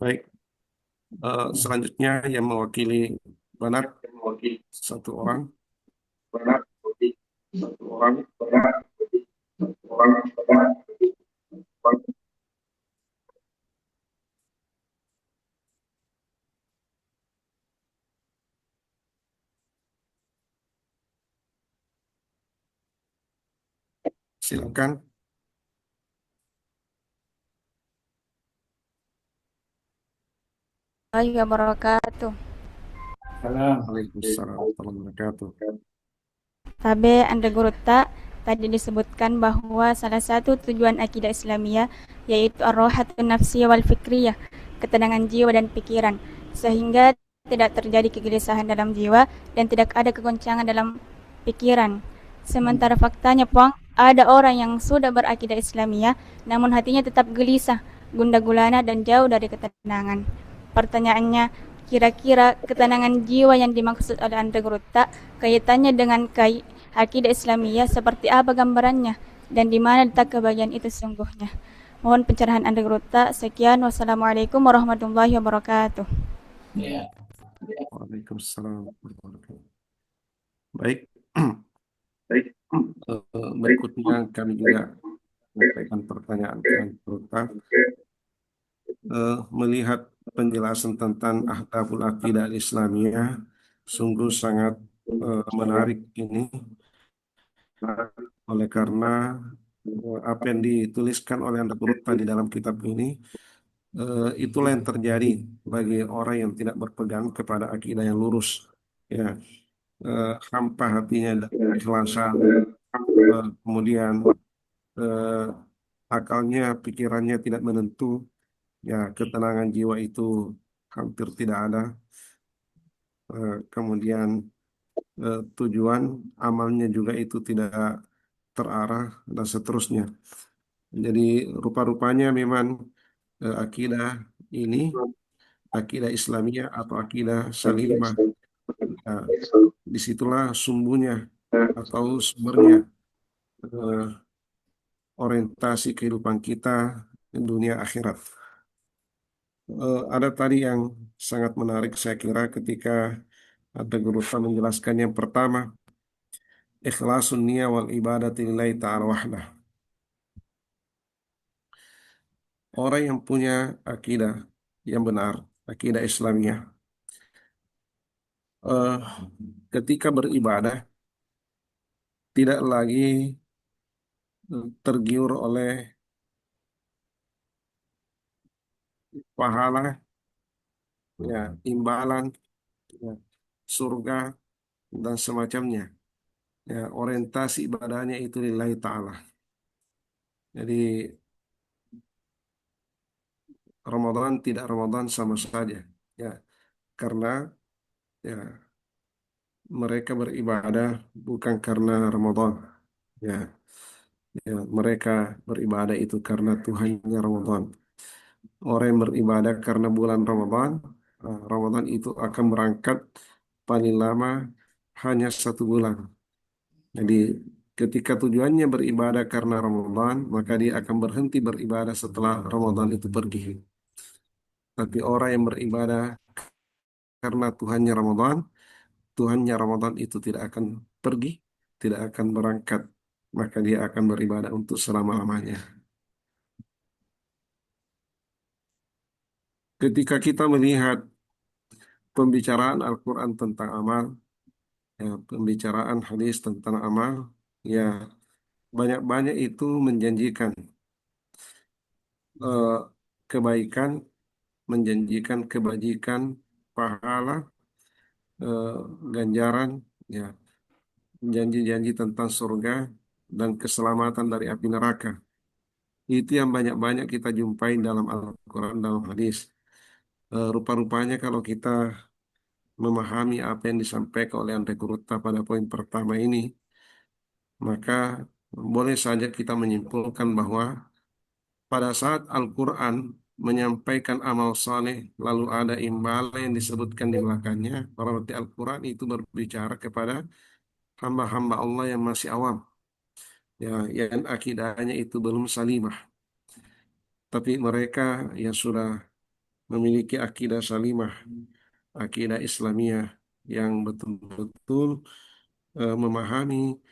Baik. Selanjutnya yang mewakili Banat satu orang. Silakan. Warahmatullahi wabarakatuh. Salam. Waalaikumsalam warahmatullahi wabarakatuh. Tabe Anda Guru tak tadi disebutkan bahwa salah satu tujuan akidah Islamiyah yaitu ar-rahatun nafsiyah wal fikriyah, ketenangan jiwa dan pikiran, sehingga tidak terjadi kegelisahan dalam jiwa dan tidak ada kegoncangan dalam pikiran. Sementara faktanya, Puang, ada orang yang sudah berakidah Islamiyah namun hatinya tetap gelisah, gundah gulana dan jauh dari ketenangan. Pertanyaannya, kira-kira ketenangan jiwa yang dimaksud oleh Anda Guru tak kaitannya dengan akidah Islamiyah seperti apa gambarannya dan di mana letak kebahagiaan itu sesungguhnya? Mohon pencerahan Anda Guru tak. Sekian, wassalamualaikum warahmatullahi wabarakatuh. Ya. Waalaikumsalam warahmatullahi wabarakatuh. Baik. Berikutnya kami juga menyampaikan pertanyaan ke melihat penjelasan tentang ahdaful aqidah Islamiyah sungguh sangat menarik ini oleh karena apa yang dituliskan oleh Anda Purta di dalam kitab ini itulah yang terjadi bagi orang yang tidak berpegang kepada akidah yang lurus, ya, hampa hatinya dan keikhlasan, kemudian akalnya, pikirannya tidak menentu, ya, ketenangan jiwa itu hampir tidak ada. Kemudian tujuan amalnya juga itu tidak terarah dan seterusnya. Jadi rupa-rupanya memang akidah ini, akidah Islamiyah atau akidah salimah, nah, disitulah sumbunya atau sumbernya eh, orientasi kehidupan kita di dunia akhirat. Ada tadi yang sangat menarik saya kira ketika ada guru menjelaskan yang pertama, ikhlasun niyah wal ibadati lillahi ta'ala wahdah. Orang yang punya akidah yang benar, akidah Islamiyah, eh, ketika beribadah tidak lagi tergiur oleh pahala, ya, imbalan, ya, surga dan semacamnya. Ya, orientasi ibadahnya itu lillahi ta'ala. Jadi Ramadan tidak Ramadan sama saja, ya, karena ya mereka beribadah bukan karena Ramadan, ya, ya mereka beribadah itu karena Tuhannya Ramadan. Orang yang beribadah karena bulan Ramadan, Ramadan itu akan berangkat paling lama hanya 1 bulan. Jadi ketika tujuannya beribadah karena Ramadan, maka dia akan berhenti beribadah setelah Ramadan itu pergi. Tapi orang yang beribadah karena Tuhannya Ramadan itu tidak akan pergi, tidak akan berangkat, maka dia akan beribadah untuk selama-lamanya. Ketika kita melihat pembicaraan Al-Quran tentang amal, ya, pembicaraan hadis tentang amal, ya banyak-banyak itu menjanjikan eh, kebaikan, menjanjikan kebajikan, pahala, eh, ganjaran, ya janji-janji tentang surga dan keselamatan dari api neraka. Itu yang banyak-banyak kita jumpai dalam Al-Quran, dalam hadis. Rupa-rupanya kalau kita memahami apa yang disampaikan oleh Andre Kuruta pada poin pertama ini, maka boleh saja kita menyimpulkan bahwa pada saat Al-Quran menyampaikan amal saleh, lalu ada imbalan yang disebutkan di belakangnya, berarti Al-Quran itu berbicara kepada hamba-hamba Allah yang masih awam, ya, yang akidahnya itu belum salimah. Tapi mereka yang sudah memiliki akidah salimah, akidah Islamiyah yang betul-betul memahami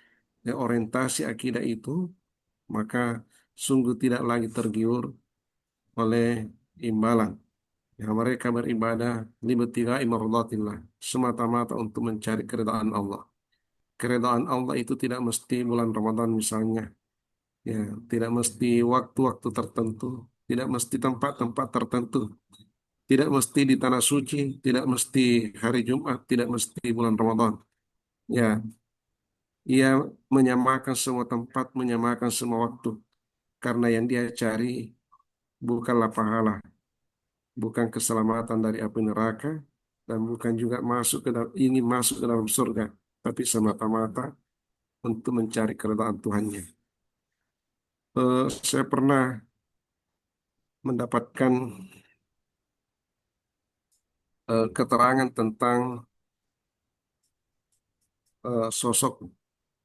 orientasi akidah itu, maka sungguh tidak lagi tergiur oleh imbalan. Ya, mereka beribadah libtigai mardatillah, semata-mata untuk mencari keridhaan Allah. Keridhaan Allah itu tidak mesti bulan Ramadan misalnya, ya, tidak mesti waktu-waktu tertentu, tidak mesti tempat-tempat tertentu, tidak mesti di tanah suci, tidak mesti hari Jumat, tidak mesti bulan Ramadan. Ya, ia menyamakan semua tempat, menyamakan semua waktu, karena yang dia cari bukanlah pahala, bukan keselamatan dari api neraka, dan bukan juga ingin masuk ke dalam surga, tapi semata-mata untuk mencari keridhaan Tuhannya. Saya pernah mendapatkan keterangan tentang sosok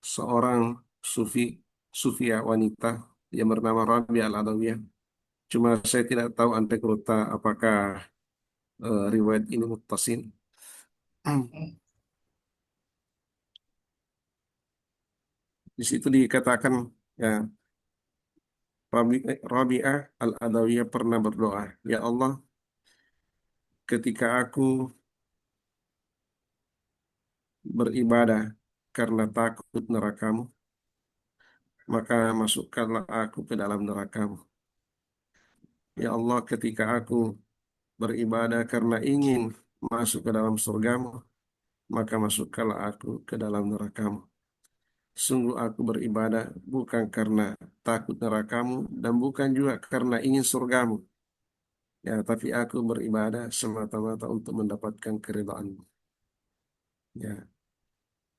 seorang sufi, sufia wanita yang bernama Rabi Al-Adawiyah. Cuma saya tidak tahu Ante Kuruta apakah riwayat ini muttasil. Di situ dikatakan, ya, Rabi'ah Al-Adawiyah pernah berdoa, ya Allah, ketika aku beribadah karena takut nerakamu, maka masukkanlah aku ke dalam nerakamu. Ya Allah, ketika aku beribadah karena ingin masuk ke dalam surgamu, maka masukkanlah aku ke dalam nerakamu. Sungguh aku beribadah bukan karena takut nerakamu dan bukan juga karena ingin surgamu. Ya, tapi aku beribadah semata-mata untuk mendapatkan keridhaanmu. Ya,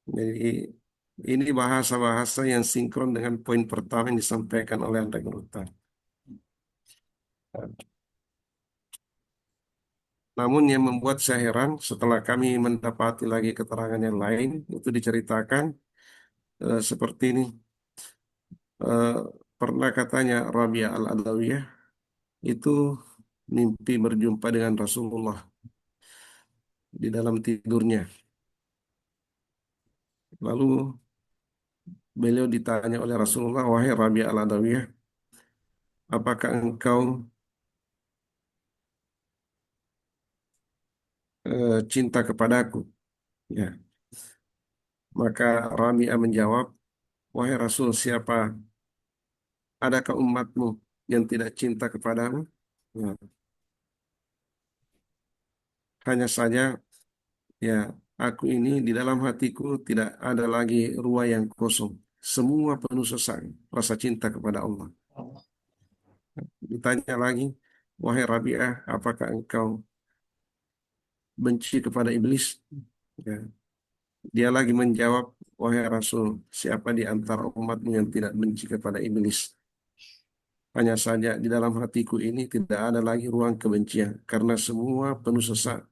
jadi ini bahasa-bahasa yang sinkron dengan poin pertama yang disampaikan oleh Anda Gruta. Namun yang membuat saya heran setelah kami mendapati lagi keterangan yang lain, itu diceritakan seperti ini. Eh, Pernah katanya Rabi'ah Al-Adawiyah itu mimpi berjumpa dengan Rasulullah di dalam tidurnya. Lalu beliau ditanya oleh Rasulullah, wahai Rabi'ah Al-Adawiyah, apakah engkau cinta kepadaku? Ya, maka Rabi'ah menjawab, wahai Rasul, siapa? Adakah umatmu yang tidak cinta kepadamu? Ya, hanya saja, ya, aku ini di dalam hatiku tidak ada lagi ruang yang kosong. Semua penuh sesak, rasa cinta kepada Allah. Ditanya lagi, wahai Rabi'ah, apakah engkau benci kepada iblis? Ya. Dia lagi menjawab, wahai Rasul, siapa di antara umatmu yang tidak benci kepada iblis? Hanya saja di dalam hatiku ini tidak ada lagi ruang kebencian, karena semua penuh sesak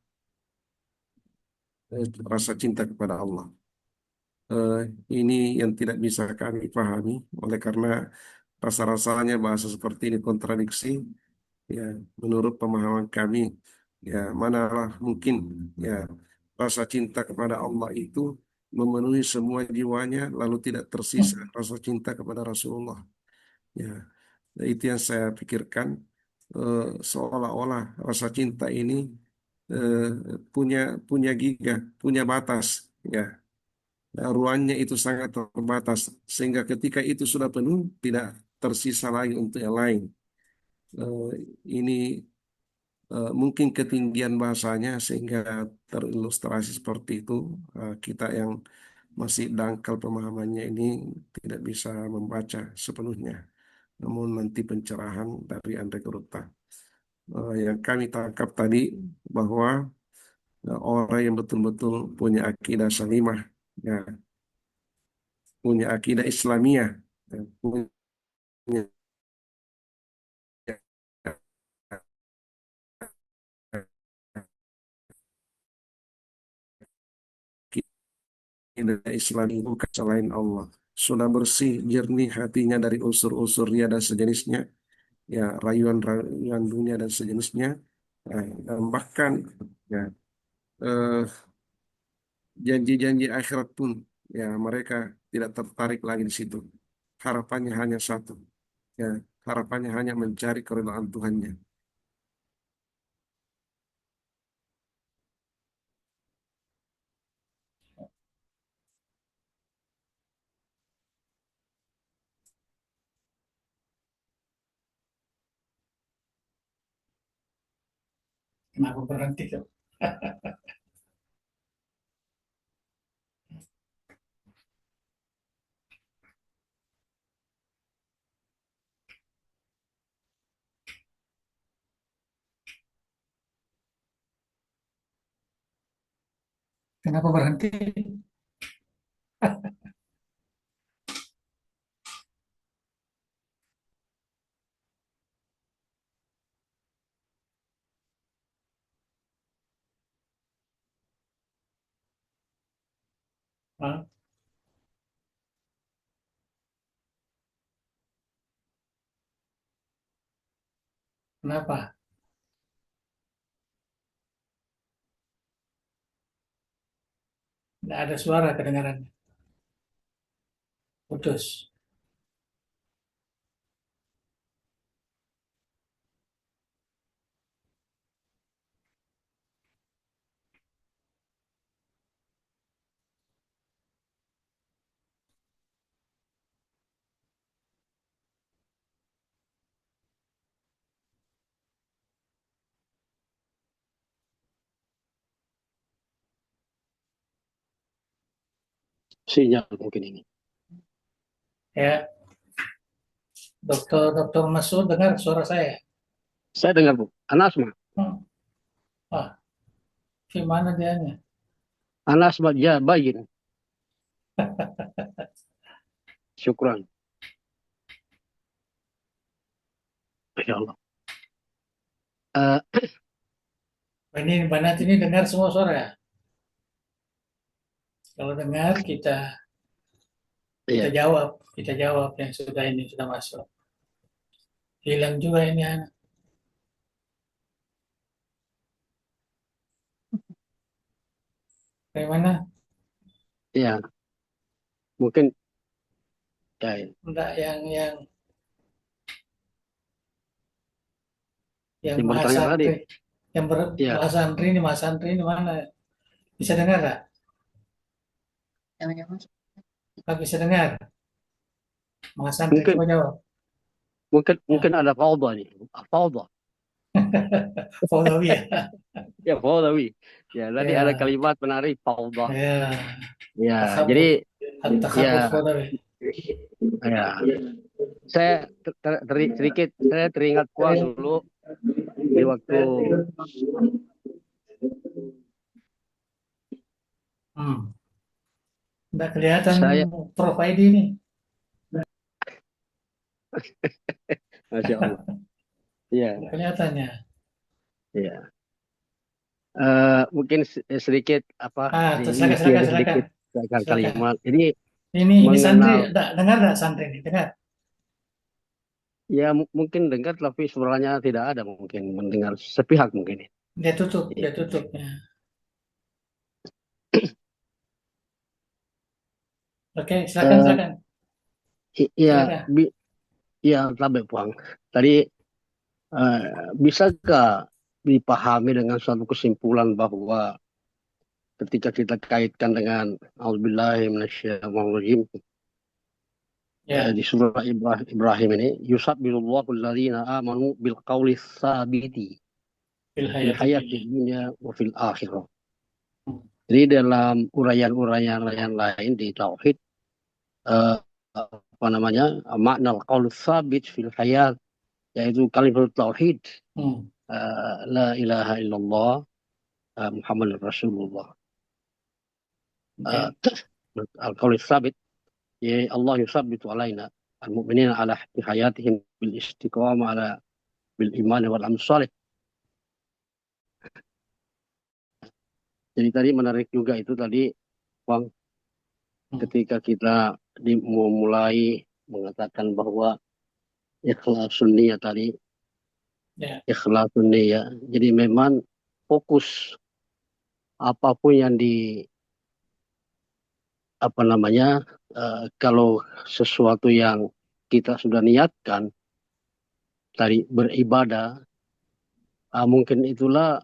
rasa cinta kepada Allah. Eh, ini yang tidak bisa kami pahami, oleh karena rasa-rasanya bahasa seperti ini kontradiksi. Ya, menurut pemahaman kami, ya manalah mungkin, ya, rasa cinta kepada Allah itu memenuhi semua jiwanya, lalu tidak tersisa rasa cinta kepada Rasulullah. Ya, nah, itu yang saya pikirkan, seolah-olah rasa cinta ini eh, punya punya giga, punya batas, ya. Nah, ruangnya itu sangat terbatas sehingga ketika itu sudah penuh tidak tersisa lagi untuk yang lain. Eh, ini mungkin ketinggian bahasanya sehingga terilustrasi seperti itu. Kita yang masih dangkal pemahamannya ini tidak bisa membaca sepenuhnya. Namun nanti pencerahan dari Andre Grutta. Yang kami tangkap tadi bahwa orang yang betul-betul punya akidah salimah, ya, punya akidah Islamiyah, ya, punya akidah Islam bukan selain Allah. Sudah bersih, jernih hatinya dari unsur-unsur ria dan sejenisnya, ya rayuan-rayuan dunia dan sejenisnya. Dan bahkan ya eh, janji-janji akhirat pun ya mereka tidak tertarik lagi di situ. Harapannya hanya satu, ya harapannya hanya mencari keridhaan Tuhannya. Kenapa berhenti tuh? Kenapa berhenti? Hah? Kenapa? Tidak ada suara kedengaran. Putus. Sinyal mungkin ini. Ya, Dokter Masud dengar suara saya. Saya dengar Bu. Anas mah. Wah, gimana dianya? Anas mah ya bayin. Syukran. Ya Allah. Ini Banat ini dengar semua suara ya? Kalau dengar kita Iya. jawab yang sudah ini sudah masuk. Hilang juga ini anak. Bagaimana? Iya. Mungkin ya, ya. Enggak yang Yang Maha bertanya tadi. Santri, yang Iya. Maha Santri ini mana? Bisa dengar nggak? Nggak bisa dengar. Maha Santri Mungkin coba jawab. mungkin ada fauda nih. Fauda. Faudawi ya. Ya faudawi. Ya tadi ada Ya, kalimat menarik fauda. ya. Ya, jadi Takhabut. At-takhabut ya Faudawi. ya saya sedikit saya teringat puas dulu di waktu Nggak kelihatan saya Prof. ID ini. Masya Allah. Iya, Nggak kelihatannya. iya. Mungkin sedikit apa Silakan, diisi silakan, silakan. sedikit Silakan. kalimat. Ini Ini santri, mengenal dengar nggak santri ini? Dengar. ya mungkin dengar tapi suaranya tidak ada mungkin mendengar sepihak mungkin. Dia tutup, Iya. dia tutup. Ya. Oke, silakan, Eh, silakan. Iya, Silakan. iya, Tabe Puang. Tadi bisakah dipahami dengan suatu kesimpulan bahwa ketika kita kaitkan dengan A'udzubillahi minasyaitonirrajim, Ya, di surah Ibrahim ini, yusabbihullahu alladzina amanu bil qawli tsabiti fil fil hayati hayati dunya. dunya wa fil akhirah. Hmm. Jadi dalam uraian-uraian lain di tauhid, eh, apa namanya, makna qaul tsabit fil hayat, yaitu kalimat tauhid, Hmm. la ilaha illallah, Muhammadur Rasulullah. Oke. Al-qaul tsabit, ya Allah yusabbitu alaina al-mu'minina ala hayatihim bil istiqamah ala bil iman wal amal salih. Jadi tadi menarik juga itu tadi, Bang, ketika kita memulai mengatakan bahwa ikhlasun niyah tadi, Ya, ikhlasun niyah. Jadi memang fokus apapun yang apa namanya, kalau sesuatu yang kita sudah niatkan tadi beribadah, mungkin itulah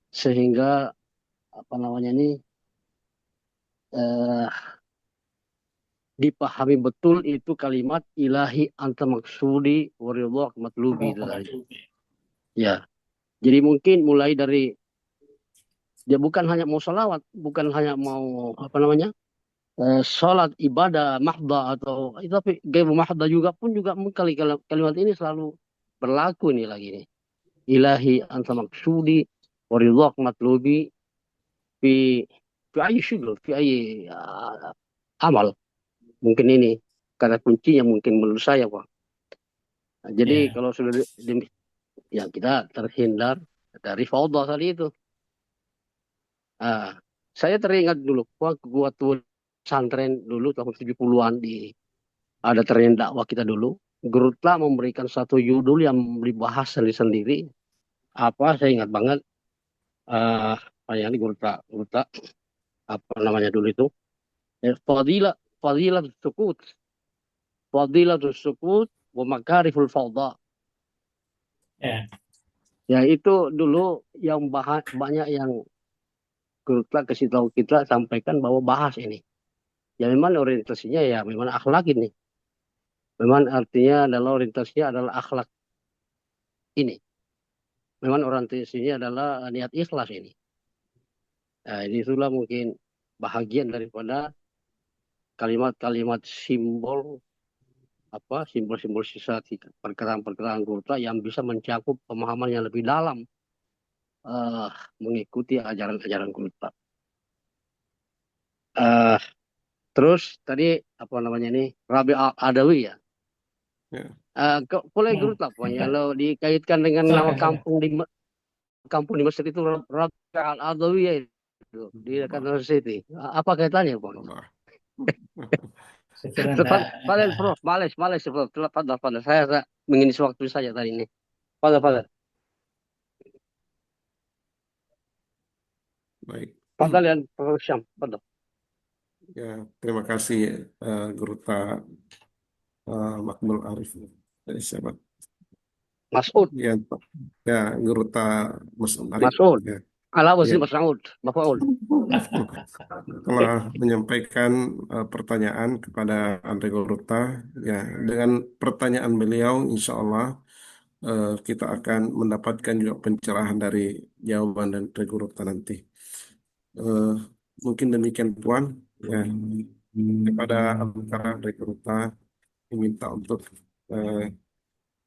sehingga apa namanya ini, eh, dipahami betul itu kalimat ilahi anta maksudi waridhak matlubi itu tadi. Ya, jadi mungkin mulai dari dia bukan hanya mau sholawat, bukan hanya mau apa namanya, sholat ibadah mahda atau itu, tapi gaya mahda juga pun juga kalimat ini selalu berlaku nih lagi nih. Ilahi anta maksudi waridhak matlubi fi fi ayi syugul fi ayi amal. Mungkin ini kata kuncinya mungkin menurut saya, Pak. Nah, jadi ya, kalau sudah ya kita terhindar dari faudah tadi itu. Ah, saya teringat dulu waktu pesantren dulu tahun 70-an ada tren dakwah kita dulu. Guru telah memberikan satu judul yang dibahas sendiri. Apa saya ingat banget, apa yang ini guru tak apa namanya dulu itu? Fadilah fadilah sukut. Fadilah sukut wa makariful faudah. ya, Ya itu dulu yang banyak yang guru telah kasih tahu kita, sampaikan bahwa bahas ini. Ya memang orientasinya ya memang akhlak ini. Memang artinya adalah orientasinya adalah akhlak ini. Memang orientasinya adalah niat ikhlas ini. Nah, ini itulah mungkin bahagian daripada kalimat-kalimat simbol, apa simbol-simbol sisa perkataan-perkataan Gurta yang bisa mencakup pemahaman yang lebih dalam, mengikuti ajaran-ajaran Gurta. Terus tadi apa namanya ini, Rabi Adawi ya. Ya. Boleh Gurta pokoknya kalau dikaitkan dengan nama silakan. kampung di Mesir itu Rabi Adawi ya itu di dekat Mesir City. Apa kaitannya, Bang? Allah. Saya kira enggak. Prof, males, Prof. Pada saya mengisi waktu saja tadi ini. Pada. Baik. Pada lihat Prof Syam, pada. Ya, terima kasih Guru Tak Makmul Arif dari siapa? Mas'ud, Ya, Guru Tak Mas'ud Arif. Mas'ud. Ya. Ala wasi Ya. Mas'ud, Maf'ul. Telah menyampaikan pertanyaan kepada Andre Goruta, ya dengan pertanyaan beliau, insya Allah kita akan mendapatkan juga pencerahan dari jawaban dan Andre Goruta nanti. Mungkin demikian Puan, ya kepada Andre Goruta diminta untuk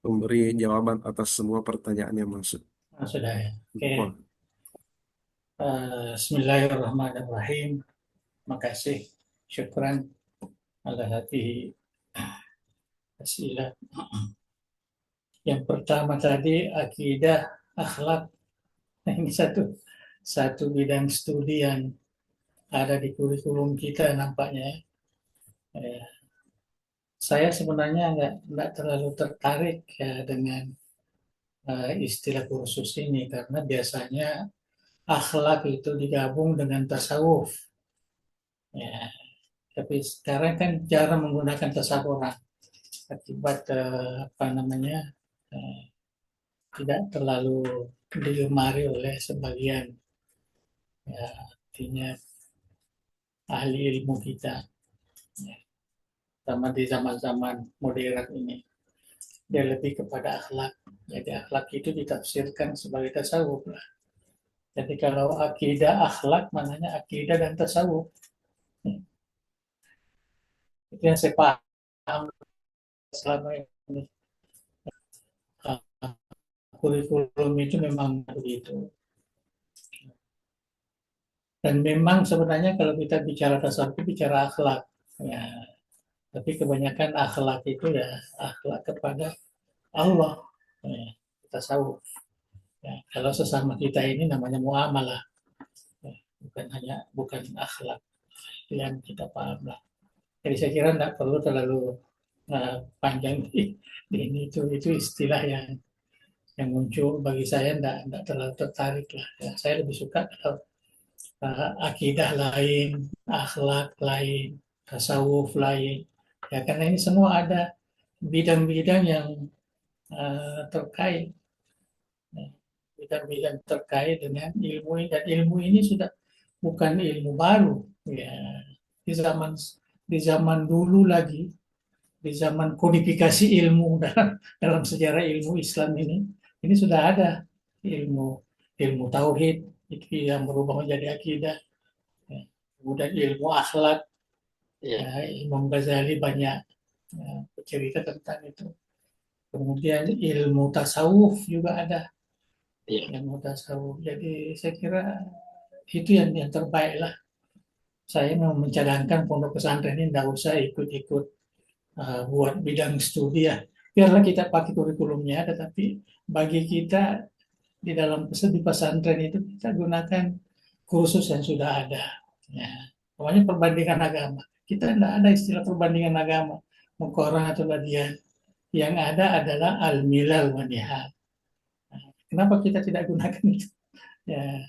memberi jawaban atas semua pertanyaan yang masuk. Sudah ya. Oke. Puan. Bismillahirrahmanirrahim. Makasih. Syukran ala hati asilah. Yang pertama tadi akidah, akhlak. Nah, ini satu bidang studi yang ada di kurikulum kita nampaknya. Saya sebenarnya nggak terlalu tertarik ya, dengan istilah kursus ini karena biasanya akhlak itu digabung dengan tasawuf. Ya, tapi sekarang kan jarang menggunakan tasawuf akibat apa namanya, tidak terlalu digemari oleh sebagian ya, artinya ahli ilmu kita, ya, sama di zaman-zaman modern ini. Dia lebih kepada akhlak. Jadi akhlak itu ditafsirkan sebagai tasawuf lah. Jadi kalau akidah akhlak, maknanya akidah dan tasawuf. Itu yang saya paham selama ini. Kurikulum itu memang begitu. Dan memang sebenarnya kalau kita bicara tasawuf, bicara akhlak. Ya, tapi kebanyakan akhlak itu ya akhlak kepada Allah. Ya, tasawuf. Ya, kalau sesama kita ini namanya muamalah. Ya, bukan akhlak yang kita paham lah. Jadi saya kira tidak perlu terlalu panjang di ini itu istilah yang muncul bagi saya tidak terlalu tertarik lah. Ya, saya lebih suka kalau akidah lain, akhlak lain, tasawuf lain. Ya karena ini semua ada bidang-bidang yang terkait, ya, bidang-bidang terkait dengan ilmu ini, dan ilmu ini sudah bukan ilmu baru. Ya di zaman dulu lagi, di zaman kodifikasi ilmu dalam sejarah ilmu Islam ini sudah ada ilmu tauhid itu yang berubah menjadi akidah. Ya. Kemudian ilmu akhlak, ya, Imam Ghazali banyak bercerita tentang itu. Kemudian ilmu tasawuf juga ada, ilmu tasawuf. Jadi saya kira itu yang terbaik lah. Saya mau mencadangkan pondok pesantren ini tidak usah ikut-ikut buat bidang studi ya. Biarlah kita pakai kurikulumnya, tetapi bagi kita di dalam di pesantren itu kita gunakan kursus yang sudah ada. Ya. Pokoknya perbandingan agama. Kita tidak ada istilah perbandingan agama, Al-Quran atau Ladian. Yang ada adalah al-milal wa nihal. Kenapa kita tidak gunakan itu? Ya,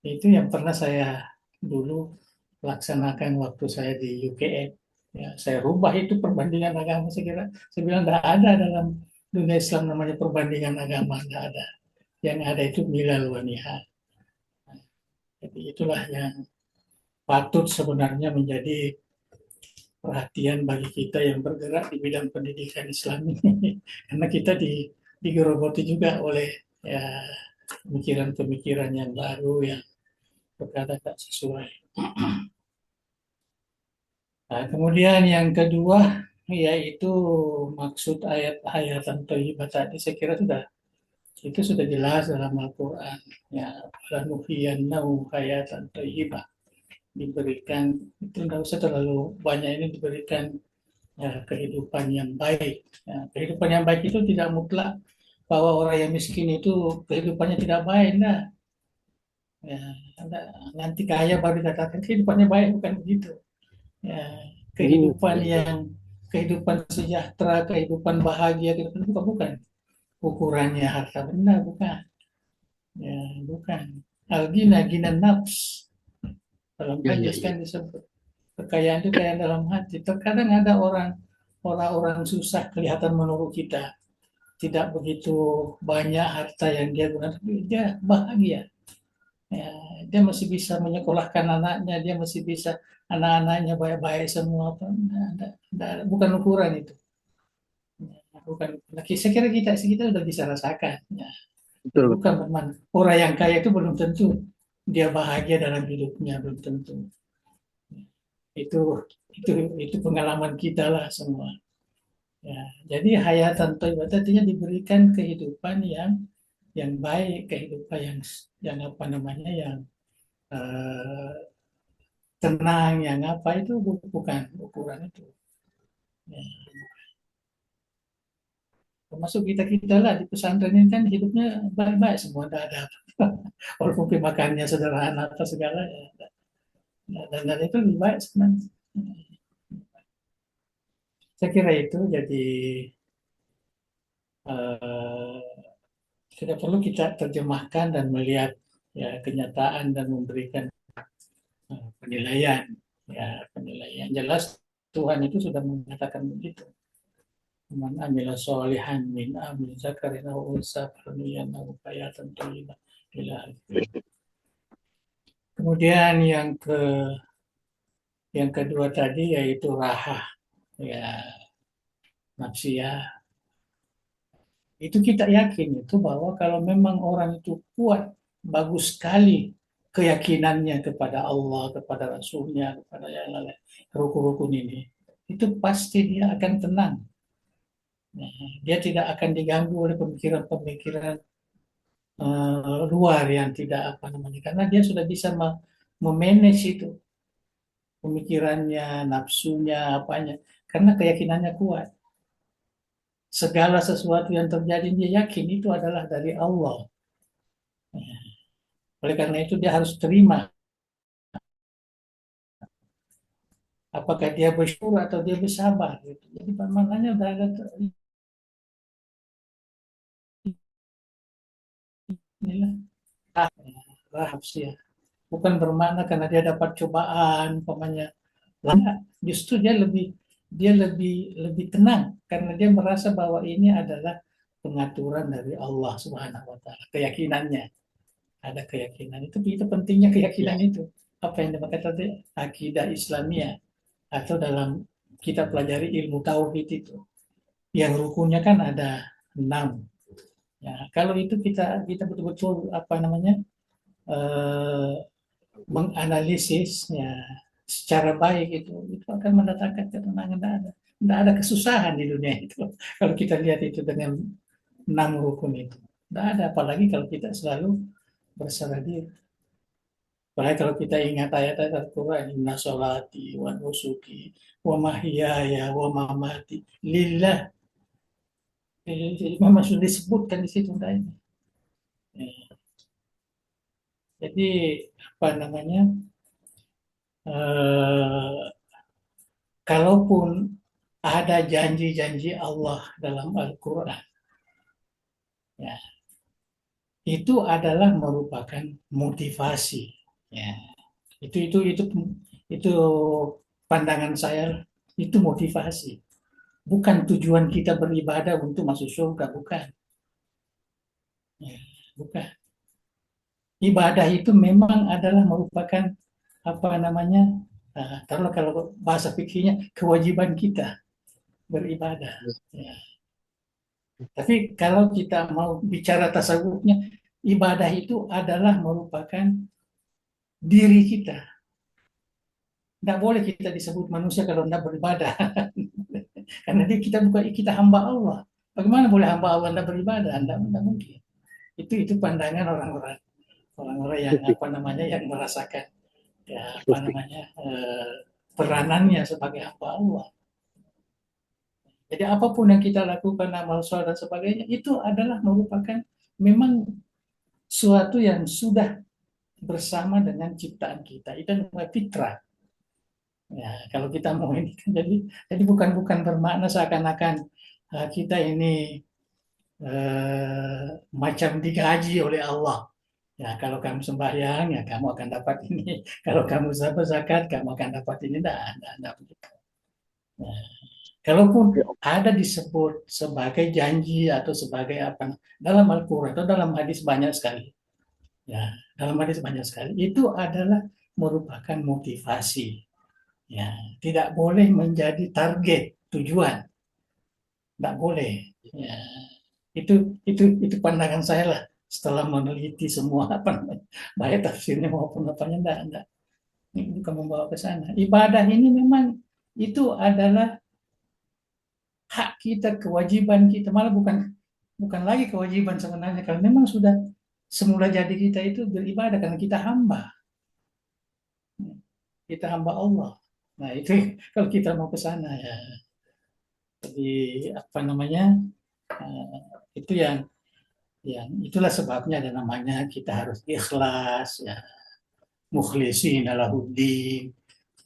itu yang pernah saya dulu laksanakan waktu saya di UKM. Ya, saya rubah itu perbandingan agama. Saya bilang tidak ada dalam dunia Islam namanya perbandingan agama, tidak ada. Yang ada itu milal wa nihal. Jadi itulah yang patut sebenarnya menjadi perhatian bagi kita yang bergerak di bidang pendidikan Islam ini. Karena kita digerogoti juga oleh ya, pemikiran-pemikiran yang baru yang berkata tak sesuai. Nah, kemudian yang kedua yaitu maksud ayat-ayat thayyibah tadi, saya kira itu sudah jelas dalam Al-Quran. Ya, lanuhyiyannahu hayatan thayyibah, diberikan itu tidak usah terlalu banyak, ini diberikan ya, kehidupan yang baik. Ya, kehidupan yang baik itu tidak mutlak bahwa orang yang miskin itu kehidupannya tidak baik. Nah, ya, nanti kaya baru dikatakan kehidupannya baik, bukan begitu. Ya, kehidupan sejahtera, kehidupan bahagia, kehidupan bukan ukurannya harta benda, bukan. Ya, bukan. Al-ghina ghina nafs. Dalam hadis kan disebut kekayaan itu kekayaan dalam hati. Terkadang ada orang-orang susah kelihatan menurut kita tidak begitu banyak harta yang dia gunakan, tapi dia bahagia. Ya, dia masih bisa menyekolahkan anaknya, dia masih bisa anak-anaknya baik-baik semua. Bukan ukuran itu. Ya, bukan. Saya kira kita sudah bisa rasakan. Ya. Bukan teman. Orang yang kaya itu belum tentu dia bahagia dalam hidupnya, belum tentu. Itu pengalaman kita lah semua. Ya, jadi hayatan thayyibah artinya diberikan kehidupan yang baik, kehidupan yang apa namanya yang tenang, yang apa itu bukan ukuran itu. Ya. Termasuk kita lah di pesantren ini kan hidupnya baik-baik semua, tidak ada apa. Walaupun makannya sederhana atau segala ya. Dan itu lebih baik sebenarnya. Saya kira itu jadi tidak perlu kita terjemahkan dan melihat ya kenyataan dan memberikan penilaian. Ya, penilaian jelas Tuhan itu sudah mengatakan begitu. Man amila sholihan min amil zakarin aw unsa falyanahu hayatan thayyibah ila Kemudian yang kedua tadi yaitu raha, ya, nafsiyah. Itu kita yakin itu bahwa kalau memang orang itu kuat, bagus sekali keyakinannya kepada Allah, kepada Rasulnya, kepada yang lain, rukun-rukun ini, itu pasti dia akan tenang. Nah, dia tidak akan diganggu oleh pemikiran-pemikiran luar yang tidak apa namanya, karena dia sudah bisa memanage itu pemikirannya, nafsunya, apanya, karena keyakinannya kuat. Segala sesuatu yang terjadi dia yakin itu adalah dari Allah. Oleh karena itu dia harus terima. Apakah dia bersyukur atau dia bersabar. Gitu. Jadi maknanya udah ada inilah rahab sih ya. Bukan bermakna karena dia dapat cobaan, umpamanya. Justru dia lebih tenang karena dia merasa bahwa ini adalah pengaturan dari Allah Subhanahu wa taala. Keyakinannya, ada keyakinan. Itu pentingnya keyakinan Ya. itu. Apa yang dimaksud tadi akidah Islamiyah atau dalam kita pelajari ilmu tauhid itu. Yang rukunnya kan ada 6. Ya, kalau itu kita betul-betul apa namanya eh, menganalisisnya secara baik itu akan mendatangkan ketenangan. Tidak ada kesusahan di dunia itu. Kalau kita lihat itu dengan 6 rukun itu, tidak ada. Apalagi kalau kita selalu berserah diri. Apalagi kalau kita ingat ayat-ayat Al-Quran, Inna sholati wa nusuki wa mahyaya wa mamati lillah. Jadi memang sudah disebutkan di situ tadi. Jadi apa namanya? Eh, Kalaupun ada janji-janji Allah dalam Al-Quran, ya, itu adalah merupakan motivasi. Ya, itu pandangan saya, itu motivasi. Bukan tujuan kita beribadah untuk masuk surga, bukan. Ya, bukan. Ibadah itu memang adalah merupakan apa namanya? Kalau bahasa fikihnya kewajiban kita beribadah. Ya. Tapi kalau kita mau bicara tasawufnya, ibadah itu adalah merupakan diri kita. Tidak boleh kita disebut manusia kalau tidak beribadah. Karena kita hamba Allah. Bagaimana boleh hamba Allah tidak beribadah? Tidak mungkin. Itu pandangan orang-orang yang apa namanya yang merasakan ya apa namanya peranannya sebagai hamba Allah. Jadi apapun yang kita lakukan, amal soleh dan sebagainya, itu adalah merupakan memang suatu yang sudah bersama dengan ciptaan kita. Itu adalah fitrah. Ya, kalau kita mau ini kan jadi bukan bermakna seakan-akan kita ini macam digaji oleh Allah. Ya, kalau kamu sembahyang, ya kamu akan dapat ini. Kalau kamu zakat, kamu akan dapat ini. Tidak begitu. Nah, kalaupun ada disebut sebagai janji atau sebagai apa dalam Al-Quran atau dalam hadis banyak sekali. Ya, dalam hadis banyak sekali. Itu adalah merupakan motivasi. Ya, tidak boleh menjadi target tujuan. Tidak boleh. Ya, itu pandangan saya lah setelah meneliti semua apa namanya baik tafsirnya maupun apanya enggak ini bukan membawa ke sana. Ibadah ini memang itu adalah hak kita, kewajiban kita, malah bukan lagi kewajiban sebenarnya kalau memang sudah semula jadi kita itu beribadah karena kita hamba Allah. Nah itu kalau kita mau ke sana ya, jadi apa namanya itu yang itulah sebabnya ada namanya kita harus ikhlas ya, mukhlisin alahuddin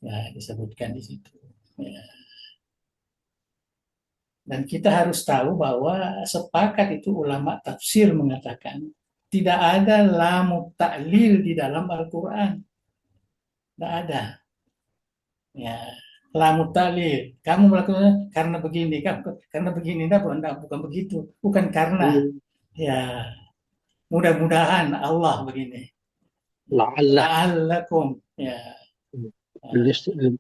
ya disebutkan di situ. Ya. Dan kita harus tahu bahwa sepakat itu ulama tafsir mengatakan tidak ada lamu ta'lil di dalam Al-Quran. Tidak ada. Ya, lamu ta'lil. Kamu melakukan karena begini, karena begini, bukan begitu. Bukan karena. Ya, mudah-mudahan Allah begini. La'allah. la'allakum. Ya.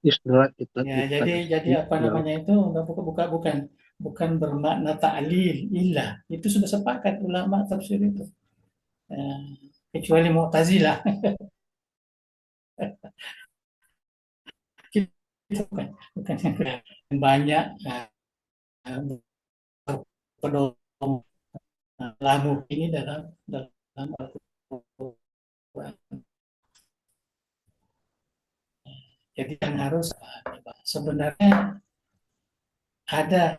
Istirahat kita. Ya, jadi apa namanya itu bukan bukan bermakna ta'lil ilah. Itu sudah sepakat ulama tafsir itu. Ya, kecuali Mu'tazilah. Itu bukan yang banyak berpedoman lamu ini dalam Al-Quran. Jadi yang harus sebenarnya ada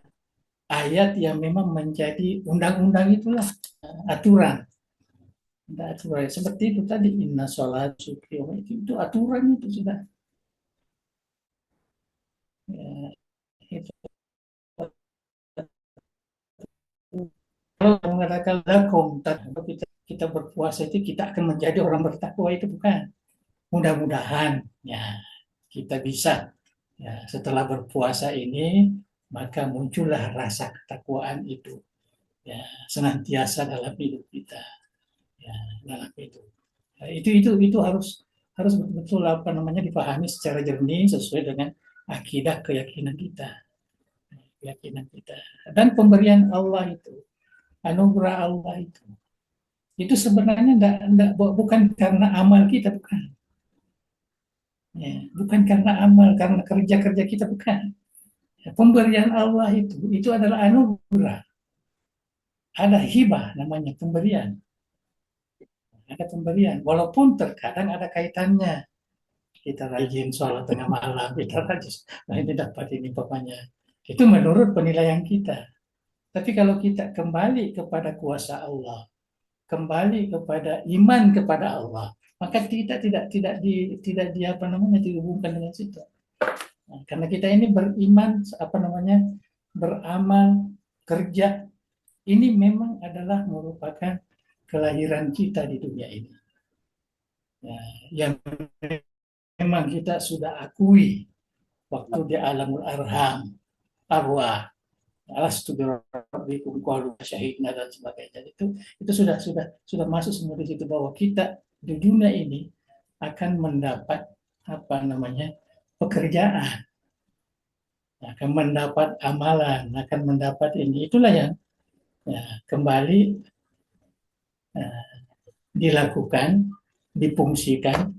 ayat yang memang menjadi undang-undang itulah, aturan. Ada aturan seperti itu tadi, inna sholat syukri itu aturan itu sudah. Ya, itu. Kalau mengatakan lakum, kita berpuasa itu kita akan menjadi orang bertakwa, itu bukan. Mudah-mudahan ya kita bisa ya, setelah berpuasa ini maka muncullah rasa ketakwaan itu ya senantiasa dalam hidup kita ya dalam itu. Ya, itu harus betul-betul apa namanya dipahami secara jernih sesuai dengan akidah keyakinan kita dan pemberian Allah itu, anugerah Allah itu sebenarnya enggak, bukan karena amal kita, bukan ya, bukan karena amal, karena kerja kita, bukan ya, pemberian Allah itu adalah anugerah, ada hibah namanya pemberian, ada pemberian walaupun terkadang ada kaitannya. Kita rajin sholat tengah malam, kita rajin, nah ini dapat ini pokoknya. Itu menurut penilaian kita. Tapi kalau kita kembali kepada kuasa Allah, kembali kepada iman kepada Allah, maka kita tidak di apa namanya dihubungkan dengan situ. Nah, karena kita ini beriman apa namanya beramal kerja ini memang adalah merupakan kelahiran kita di dunia ini. Ya, yang memang kita sudah akui waktu di alamul arham arwah alastu birabbikum qalu syahidna dan sebagainya itu sudah masuk semua di situ bahwa kita di dunia ini akan mendapat apa namanya pekerjaan, akan mendapat amalan, akan mendapat ini, itulah yang ya, kembali dilakukan, difungsikan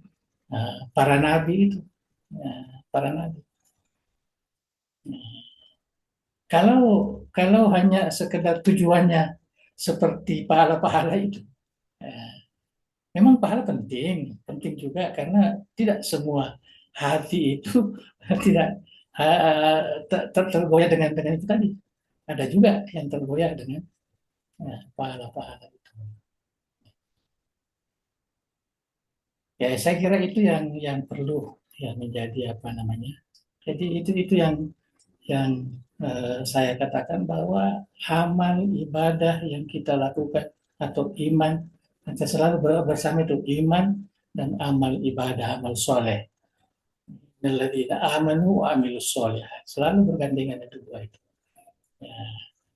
para nabi itu, para nabi. Kalau hanya sekedar tujuannya seperti pahala-pahala itu, memang pahala penting juga karena tidak semua hati itu tidak tergoyah dengan itu tadi. Ada juga yang tergoyah dengan pahala-pahala itu. Ya, saya kira itu yang perlu ya menjadi apa namanya. Jadi itu yang saya katakan bahwa amal ibadah yang kita lakukan atau iman, kita selalu bersama itu iman dan amal ibadah, amal soleh. Alladzina amanu wa amilus soleh, selalu bergandengan itu dua itu. Ya.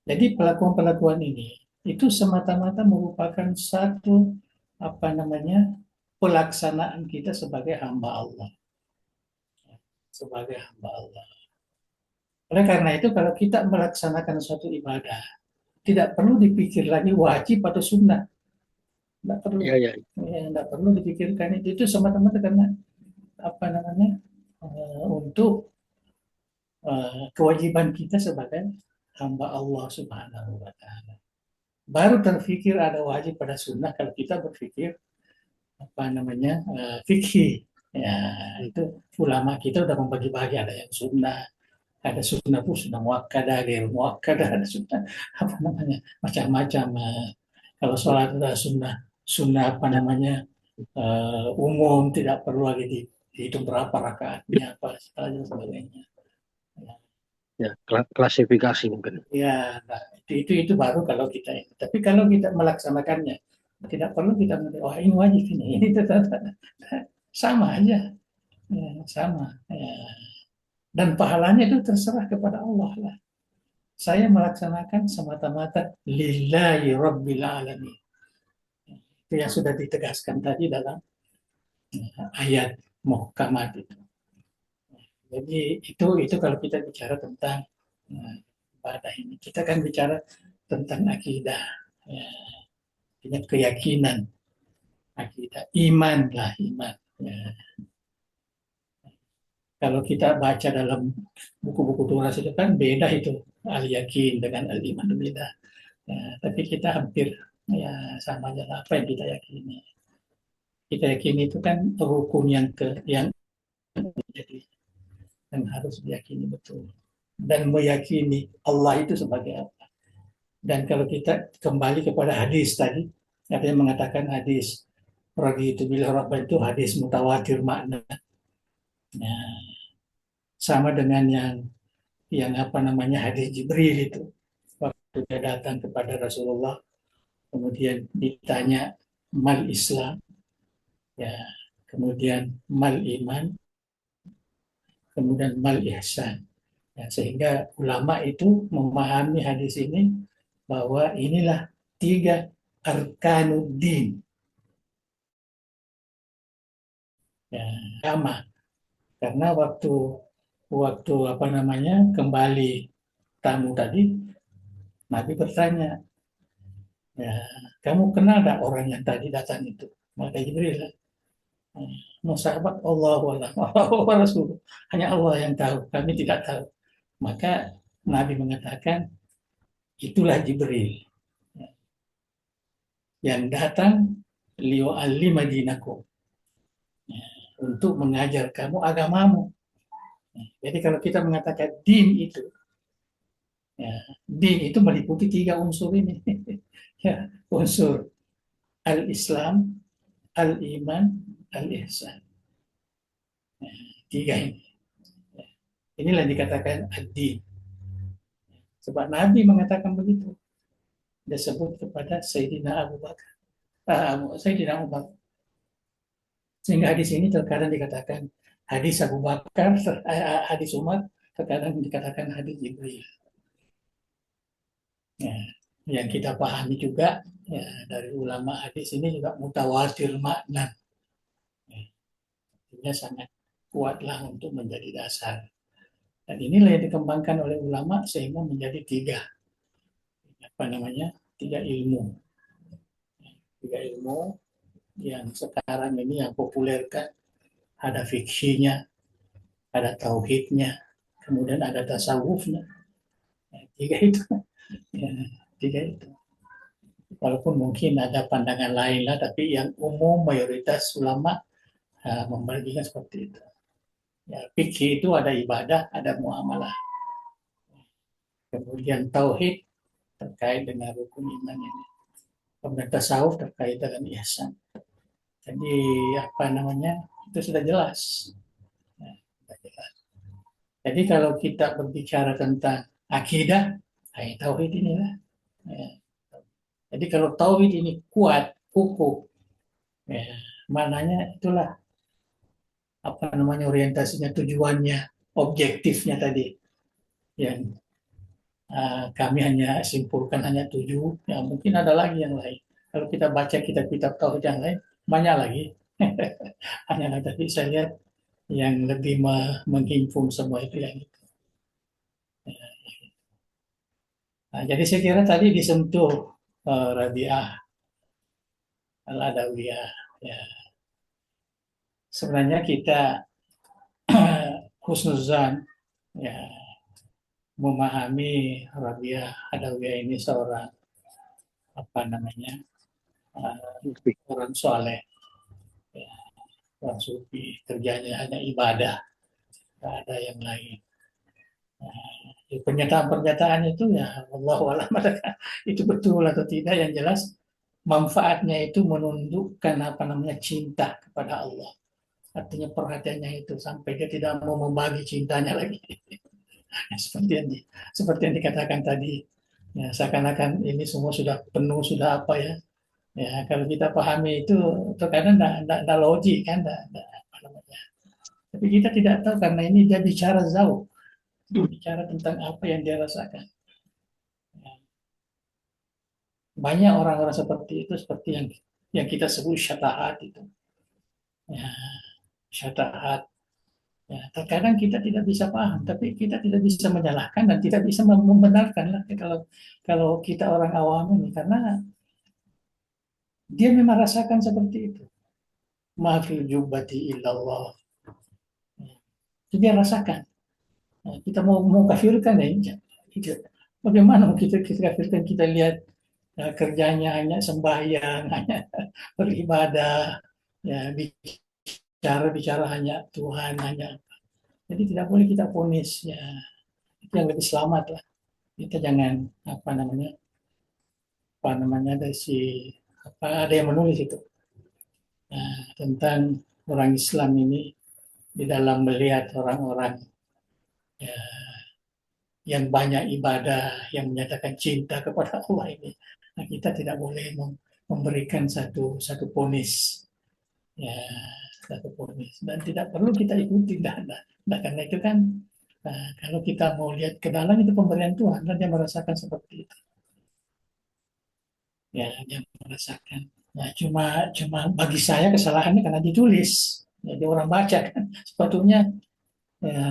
Jadi pelakuan ini itu semata-mata merupakan satu apa namanya pelaksanaan kita sebagai hamba Allah, sebagai hamba Allah. Oleh karena itu kalau kita melaksanakan suatu ibadah, tidak perlu dipikir lagi wajib atau sunnah. Tidak perlu. Ya, tidak perlu dipikirkan itu semata-mata karena apa namanya untuk kewajiban kita sebagai hamba Allah Subhanahu wa Ta'ala. Baru terfikir ada wajib pada sunnah kalau kita berpikir apa namanya fikih. Ya itu ulama kita udah membagi-bagi, ada yang sunnah, ada sunnah pun sunnah muakkadah, ghair muakkadah, ada sunnah apa namanya macam-macam. Kalau sholat ada sunnah apa namanya umum, tidak perlu lagi dihitung berapa rakaatnya apa dan sebagainya. Ya, klasifikasi mungkin. Ya, nah, itu baru kalau kita ini. Tapi kalau kita melaksanakannya tidak perlu kita wah ini wajib ini tetap sama aja, ya, sama. Ya. Dan pahalanya itu terserah kepada Allah lah. Saya melaksanakan semata-mata lillahi rabbil alamin. Itu yang sudah ditegaskan tadi dalam ayat muhkamat itu. Jadi itu kalau kita bicara tentang ibadah ini, kita kan bicara tentang akidah, ya, keyakinan, akidah, iman lah iman. Ya. Kalau kita baca dalam buku-buku turas itu kan beda itu al-yakin dengan al-iman beda. Ya, tapi kita hampir ya sama aja apa yang kita yakini. Kita yakini itu kan rukun yang jadi yang harus diyakini betul dan meyakini Allah itu sebagai apa. Dan kalau kita kembali kepada hadis tadi, artinya mengatakan hadis raditu bil rabbah itu hadis mutawatir makna. Nah, sama dengan yang apa namanya hadis Jibril itu waktu dia datang kepada Rasulullah kemudian ditanya mal Islam ya kemudian mal iman kemudian mal ihsan ya, sehingga ulama itu memahami hadis ini bahwa inilah 3 arkanuddin ya sama karena waktu waktu apa namanya kembali tamu tadi Nabi bertanya ya kamu kenal tak orang yang tadi datang itu maka Jibril sahabat Allah wa Rasul hanya Allah yang tahu kami tidak tahu maka Nabi mengatakan itulah Jibril yang datang liwa'allima dinakum untuk mengajar kamu agamamu. Jadi kalau kita mengatakan din itu, ya, din itu meliputi 3 unsur ini, ya, unsur al-Islam, al-iman, al-ihsan. 3 ini. Inilah yang dikatakan ad-din. Sebab Nabi mengatakan begitu. Dia sebut kepada Sayyidina Abu Bakar, Sayyidina Umar. Sehingga hadis ini terkadang dikatakan hadis Abu Bakar, hadis Umar, terkadang dikatakan hadis Jibril. Ya, yang kita pahami juga ya, dari ulama hadis ini juga mutawatir makna. Ya, sangat kuatlah untuk menjadi dasar. Dan inilah yang dikembangkan oleh ulama sehingga menjadi 3 apa namanya 3 ilmu. 3 ilmu yang sekarang ini yang populerkan ada fiksinya, ada tauhidnya, kemudian ada tasawufnya. 3 itu, ya, 3 itu. Walaupun mungkin ada pandangan lain lah, tapi yang umum mayoritas ulama membagikan seperti itu. Ya, fikih itu ada ibadah, ada muamalah. Kemudian tauhid terkait dengan rukun iman ini. Kemudian tasawuf terkait dengan ihsan. Jadi apa namanya itu sudah jelas. Ya, sudah jelas. Jadi kalau kita berbicara tentang akidah, tauhid inilah. Ya. Jadi kalau tauhid ini kuat, kukuh, ya, maknanya itulah apa namanya orientasinya, tujuannya, objektifnya tadi. Yang kami hanya simpulkan hanya 7, ya mungkin ada lagi yang lain. Kalau kita baca kitab-kitab tauhid yang lain, banyak lagi. Hanya tadi saya lihat yang lebih menghimpun semua itu yang itu. Nah, jadi saya kira tadi disentuh Rabi'ah Al-Adawiyah. Ya. Sebenarnya kita husnuzan ya, memahami Rabi'ah Adawiyah ini seorang apa namanya orang soleh, ya, orang sufi, kerjanya hanya ibadah, tidak ada yang lain. Pernyataan-pernyataan itu ya Allah alam itu betul atau tidak, yang jelas manfaatnya itu menundukkan apa namanya cinta kepada Allah. Artinya perhatiannya itu sampai dia tidak mau membagi cintanya lagi. seperti yang dikatakan tadi, ya, seakan-akan ini semua sudah penuh, sudah apa ya. Ya kalau kita pahami itu terkadang tidak logik kan, apa namanya. Tapi kita tidak tahu karena ini dia bicara zauq, bicara tentang apa yang dia rasakan. Banyak orang-orang seperti itu, seperti yang kita sebut syatahat itu. ya, syatahat. Ya, terkadang kita tidak bisa paham, tapi kita tidak bisa menyalahkan dan tidak bisa membenarkan lah kalau kita orang awam ini, karena dia memang rasakan seperti itu. Maafil jubati illallah. Itu dia rasakan. Nah, kita mau kafirkan ya, bagaimana mau kita kafirkan? Kita lihat kerjanya hanya sembahyang, hanya beribadah, ya bicara hanya Tuhan, hanya. Jadi tidak boleh kita vonis, ya itu yang lebih selamat lah. Kita jangan dari si ada yang menulis itu, tentang orang Islam ini di dalam melihat orang-orang, ya, yang banyak ibadah, yang menyatakan cinta kepada Allah ini. Nah, kita tidak boleh memberikan satu ponis, ya, satu ponis, dan tidak perlu kita ikuti, karena itu kan, kalau kita mau lihat ke dalam, itu pemberian Tuhan dan dia merasakan seperti itu, ya dia merasakan. Nah, cuma bagi saya kesalahannya karena ditulis, jadi orang baca kan, sepatutnya, ya,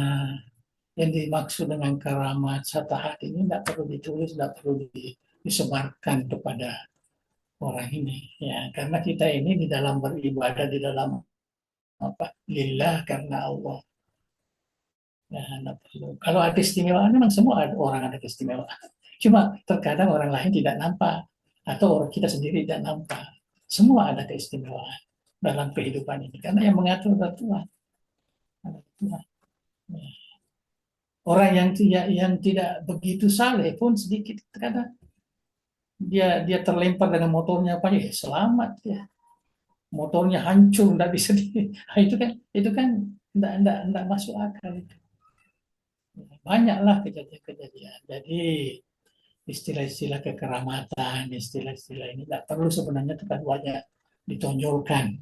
yang dimaksud dengan karamat syatahat ini tidak perlu ditulis, tidak perlu disebarkan kepada orang ini, ya karena kita ini di dalam beribadah, di dalam lillah, karena Allah. Ya, tidak perlu. Kalau ada keistimewaan, memang semua orang ada keistimewaan, cuma terkadang orang lain tidak nampak atau orang kita sendiri tidak nampak. Semua ada keistimewaan dalam kehidupan ini karena yang mengatur adalah Tuhan. Tuhan. Ya. Orang yang tidak begitu saleh pun sedikit kadang dia terlempar dengan motornya, apa ya, selamat ya, motornya hancur, tidak bisa itu kan tidak masuk akal itu. Banyaklah kejadian-kejadian. Jadi istilah-istilah kekeramatan, istilah-istilah ini tidak perlu sebenarnya terlalu banyak ditonjolkan.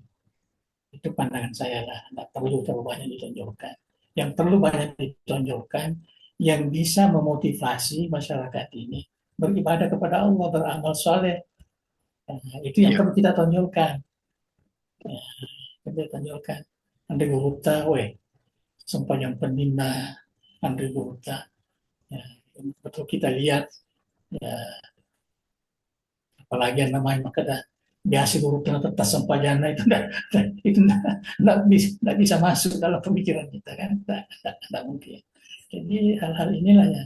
Itu pandangan saya lah, tidak perlu terlalu banyak ditonjolkan. Yang perlu banyak ditonjolkan yang bisa memotivasi masyarakat ini beribadah kepada Allah, beramal soleh. Nah, itu yang perlu kita tonjolkan. Ya, kita tonjolkan. Andai Guruta, yang penina, Andai Guruta. Ya, betul kita lihat, ya, apalagi yang namanya maka biasa Guruta tetas sempajana itu tidak bisa masuk dalam pemikiran kita kan, tidak mungkin. Jadi hal-hal inilah yang,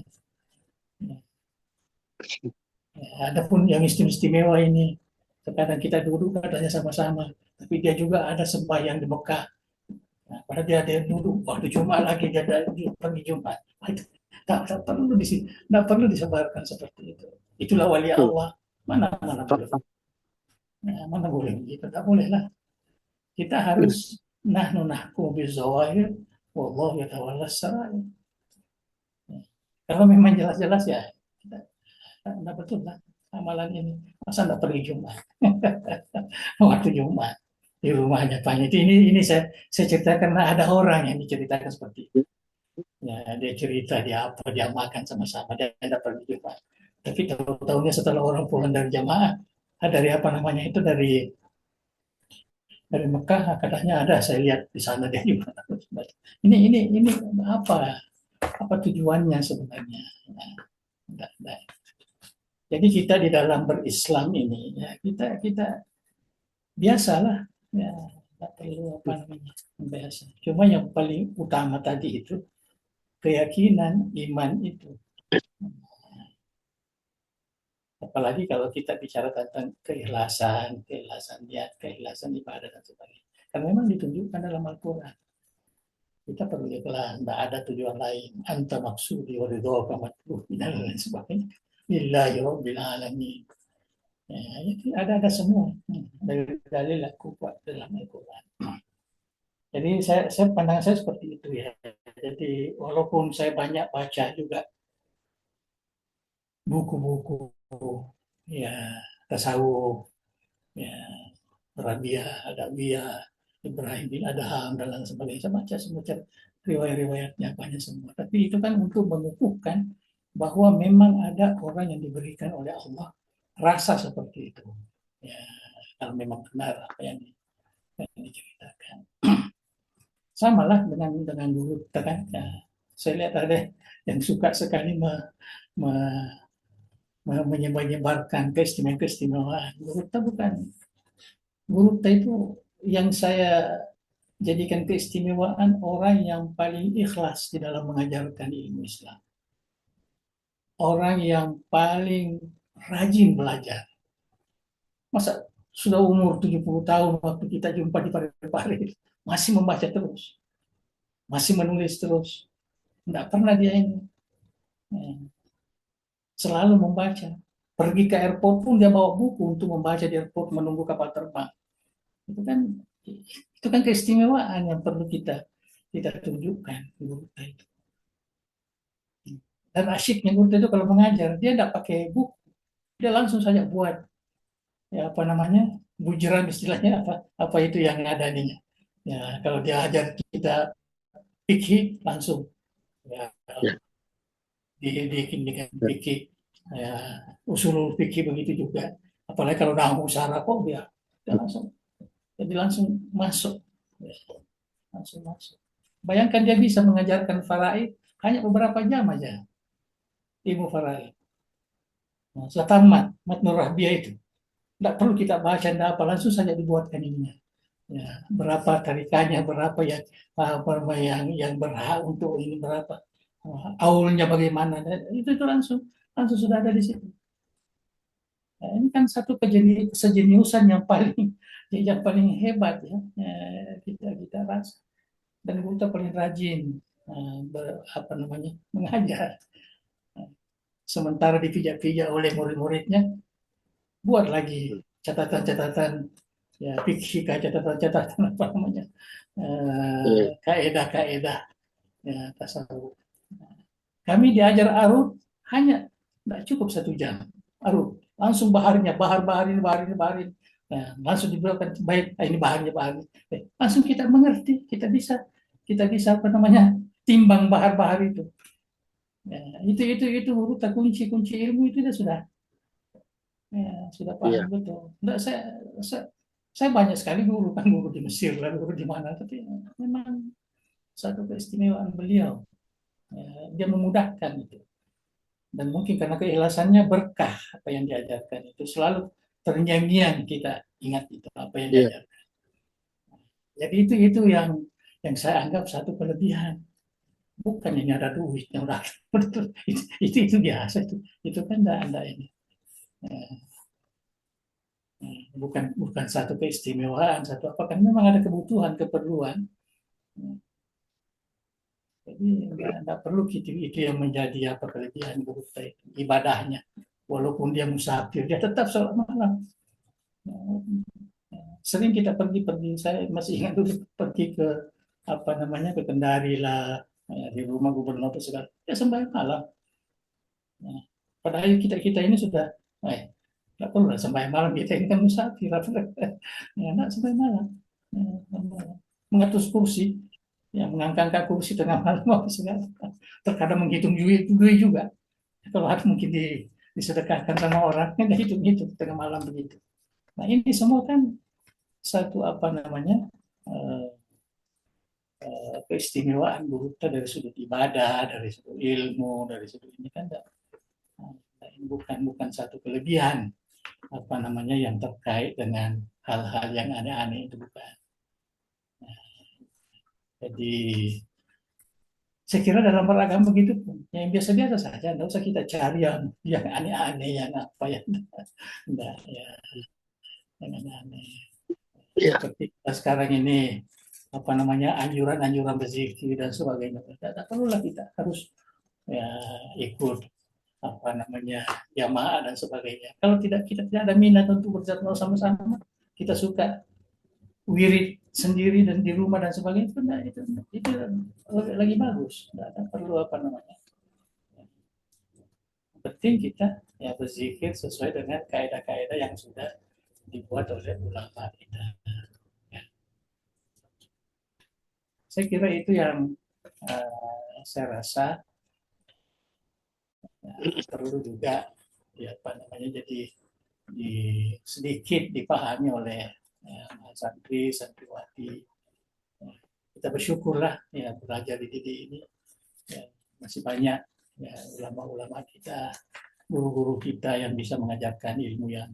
adapun yang istimewa ini, terkadang kita duduk katanya sama-sama, tapi dia juga ada sembahyang di Mekah. Nah, pada dia duduk waktu Jumat lagi, dia ada pergi Jumat. Tidak perlu disebarkan seperti itu. Itulah wali Allah. Mana boleh. Nah, mana boleh begitu? Tak boleh lah. Kita harus nahnu nahkum bizawahir, wallahu yatawalla sarair. Kalau memang jelas-jelas ya, tidak betul lah amalan ini. Masa tidak pergi Jumat? Waktu Jumat di rumahnya Pak. Ini saya cerita karena ada orang yang diceritakan seperti itu. Ya, dia cerita dia makan sama-sama, dia tidak pergi Jumat. Tapi tahu-tahunya setelah orang pulang dari jamaah, dari dari Mekah, katanya ada, saya lihat di sana dia juga. Ini apa tujuannya sebenarnya? Nah. Jadi kita di dalam berislam ini, ya kita biasalah, ya tidak perlu biasa. Cuma yang paling utama tadi itu keyakinan, iman itu. Apalagi kalau kita bicara tentang keikhlasan niat, keikhlasan ibadah dan sebagainya. Karena memang ditunjukkan dalam Al-Quran. Kita perlu ikhlas, tidak ada tujuan lain. Anta maksudi wa ridhoka matlubi dan lain sebagainya. Lillahi rabbil alamin. Ya, itu ada semua dari dalil kuat dalam Al-Quran. Jadi pandangan saya seperti itu ya. Jadi walaupun saya banyak baca juga buku-buku, ya tasawuf, ya Rabiah, Adabiyah, Ibrahim bin Adham dan lain sebagainya. Saya baca semacam riwayat-riwayatnya banyak semua. Tapi itu kan untuk mengukuhkan bahwa memang ada orang yang diberikan oleh Allah rasa seperti itu. Ya, kalau memang benar apa yang diceritakan. sama lah dengan guru kita kan. Ya, saya lihat ada yang suka sekali menyebarkan keistimewaan. Guru kita bukan. Guru kita itu yang saya jadikan keistimewaan orang yang paling ikhlas di dalam mengajarkan ilmu Islam. Orang yang paling rajin belajar. Masa sudah umur 70 tahun waktu kita jumpa di Parepare masih membaca terus, masih menulis terus. Tidak pernah dia ini. Selalu membaca. Pergi ke airport pun dia bawa buku untuk membaca di airport menunggu kapal terbang. Itu kan keistimewaan yang perlu kita tunjukkan guru kita itu. Dan asyiknya guru itu kalau mengajar dia tidak pakai buku, dia langsung saja buat ya apa namanya bujiran istilahnya apa itu yang ada ininya. Ya kalau dia ajar kita fikih langsung ya Ya. dengan fikih ya usul fikih begitu juga. Apalagi kalau nahwu syarah kok dia langsung jadi langsung masuk. Langsung masuk. Bayangkan dia bisa mengajarkan faraid hanya beberapa jam aja ilmu faraid. Nah, sudah tamat Matnur Rahbiyah itu. Tidak perlu kita baca, tidak apa, langsung saja dibuatkan ininya. Ya, berapa tarikannya, berapa yang berhak untuk ini, berapa aulnya bagaimana, itu langsung sudah ada di situ. Nah, ini kan satu keseniusan yang paling hebat ya, kita rasa. Dan kita paling rajin mengajar. Sementara dipijak-pijak oleh murid-muridnya, buat lagi catatan-catatan ya fikih, catatan-catatan apa namanya kaedah-kaedah ya tasawuf. Kami diajar arut hanya tidak cukup 1 jam arut, langsung baharnya baharin. Nah, langsung diberitakan baik ini bahannya langsung kita mengerti, kita bisa apa namanya timbang bahar itu. Ya, itu urutan kunci ilmu itu sudah paham betul. Nggak, saya banyak sekali guru di Mesir, guru di mana, tapi memang satu keistimewaan beliau. Dia memudahkan itu. Dan mungkin karena keikhlasannya berkah apa yang diajarkan itu selalu terngiang-ngiang kita ingat itu apa yang diajarkan. Jadi itu yang saya anggap satu kelebihan. Bukan yang ada duitnya udah itu biasa itu kan enggak ini. Bukan satu keistimewaan, satu apa kan memang ada kebutuhan, keperluan. Jadi tidak perlu itu yang menjadi apa kelebihan guru kita itu, ibadahnya. Walaupun dia musafir, dia tetap sholat malam. Sering kita pergi, saya masih ingat dulu pergi ke apa namanya ke Kendari lah, di rumah gubernur itu segala, ya sembahyang malam. Padahal kita ini sudah, nggak perlu lah sembahyang malam, kita ini kan musafir, nggak sembahyang malam. Mengatur kursi, mengangkat kursi tengah malam apa segala. Terkadang menghitung duit juga. Kalau ada mungkin disedekahkan sama orang, kan hitung tengah malam begitu. Nah ini semua kan satu apa namanya keistimewaan guru kita dari sudut ibadah, dari sudut ilmu, dari sudut ini kan bukan satu kelebihan apa namanya yang terkait dengan hal-hal yang aneh-aneh itu bukan. Jadi saya kira dalam beragama begitu pun yang biasa-biasa saja, tidak usah kita cari yang aneh-aneh, yang apa yang enggak ya, yang aneh-aneh. Seperti kita sekarang ini apa namanya anjuran berzikir dan sebagainya, tidak perlulah kita harus ya ikut apa namanya jamaah dan sebagainya. Kalau kita tidak ada minat untuk berjamaah sama-sama, kita suka wirid sendiri dan di rumah dan sebagainya, itu lagi bagus. Tidak perlu apa namanya. Penting kita ya berzikir sesuai dengan kaidah-kaidah yang sudah dibuat oleh ulama kita. Ya. Saya kira itu yang saya rasa perlu juga ya apa namanya jadi sedikit dipahami oleh santriwati kita bersyukurlah ya belajar di didik ini ya, masih banyak ya ulama-ulama kita, guru-guru kita yang bisa mengajarkan ilmu yang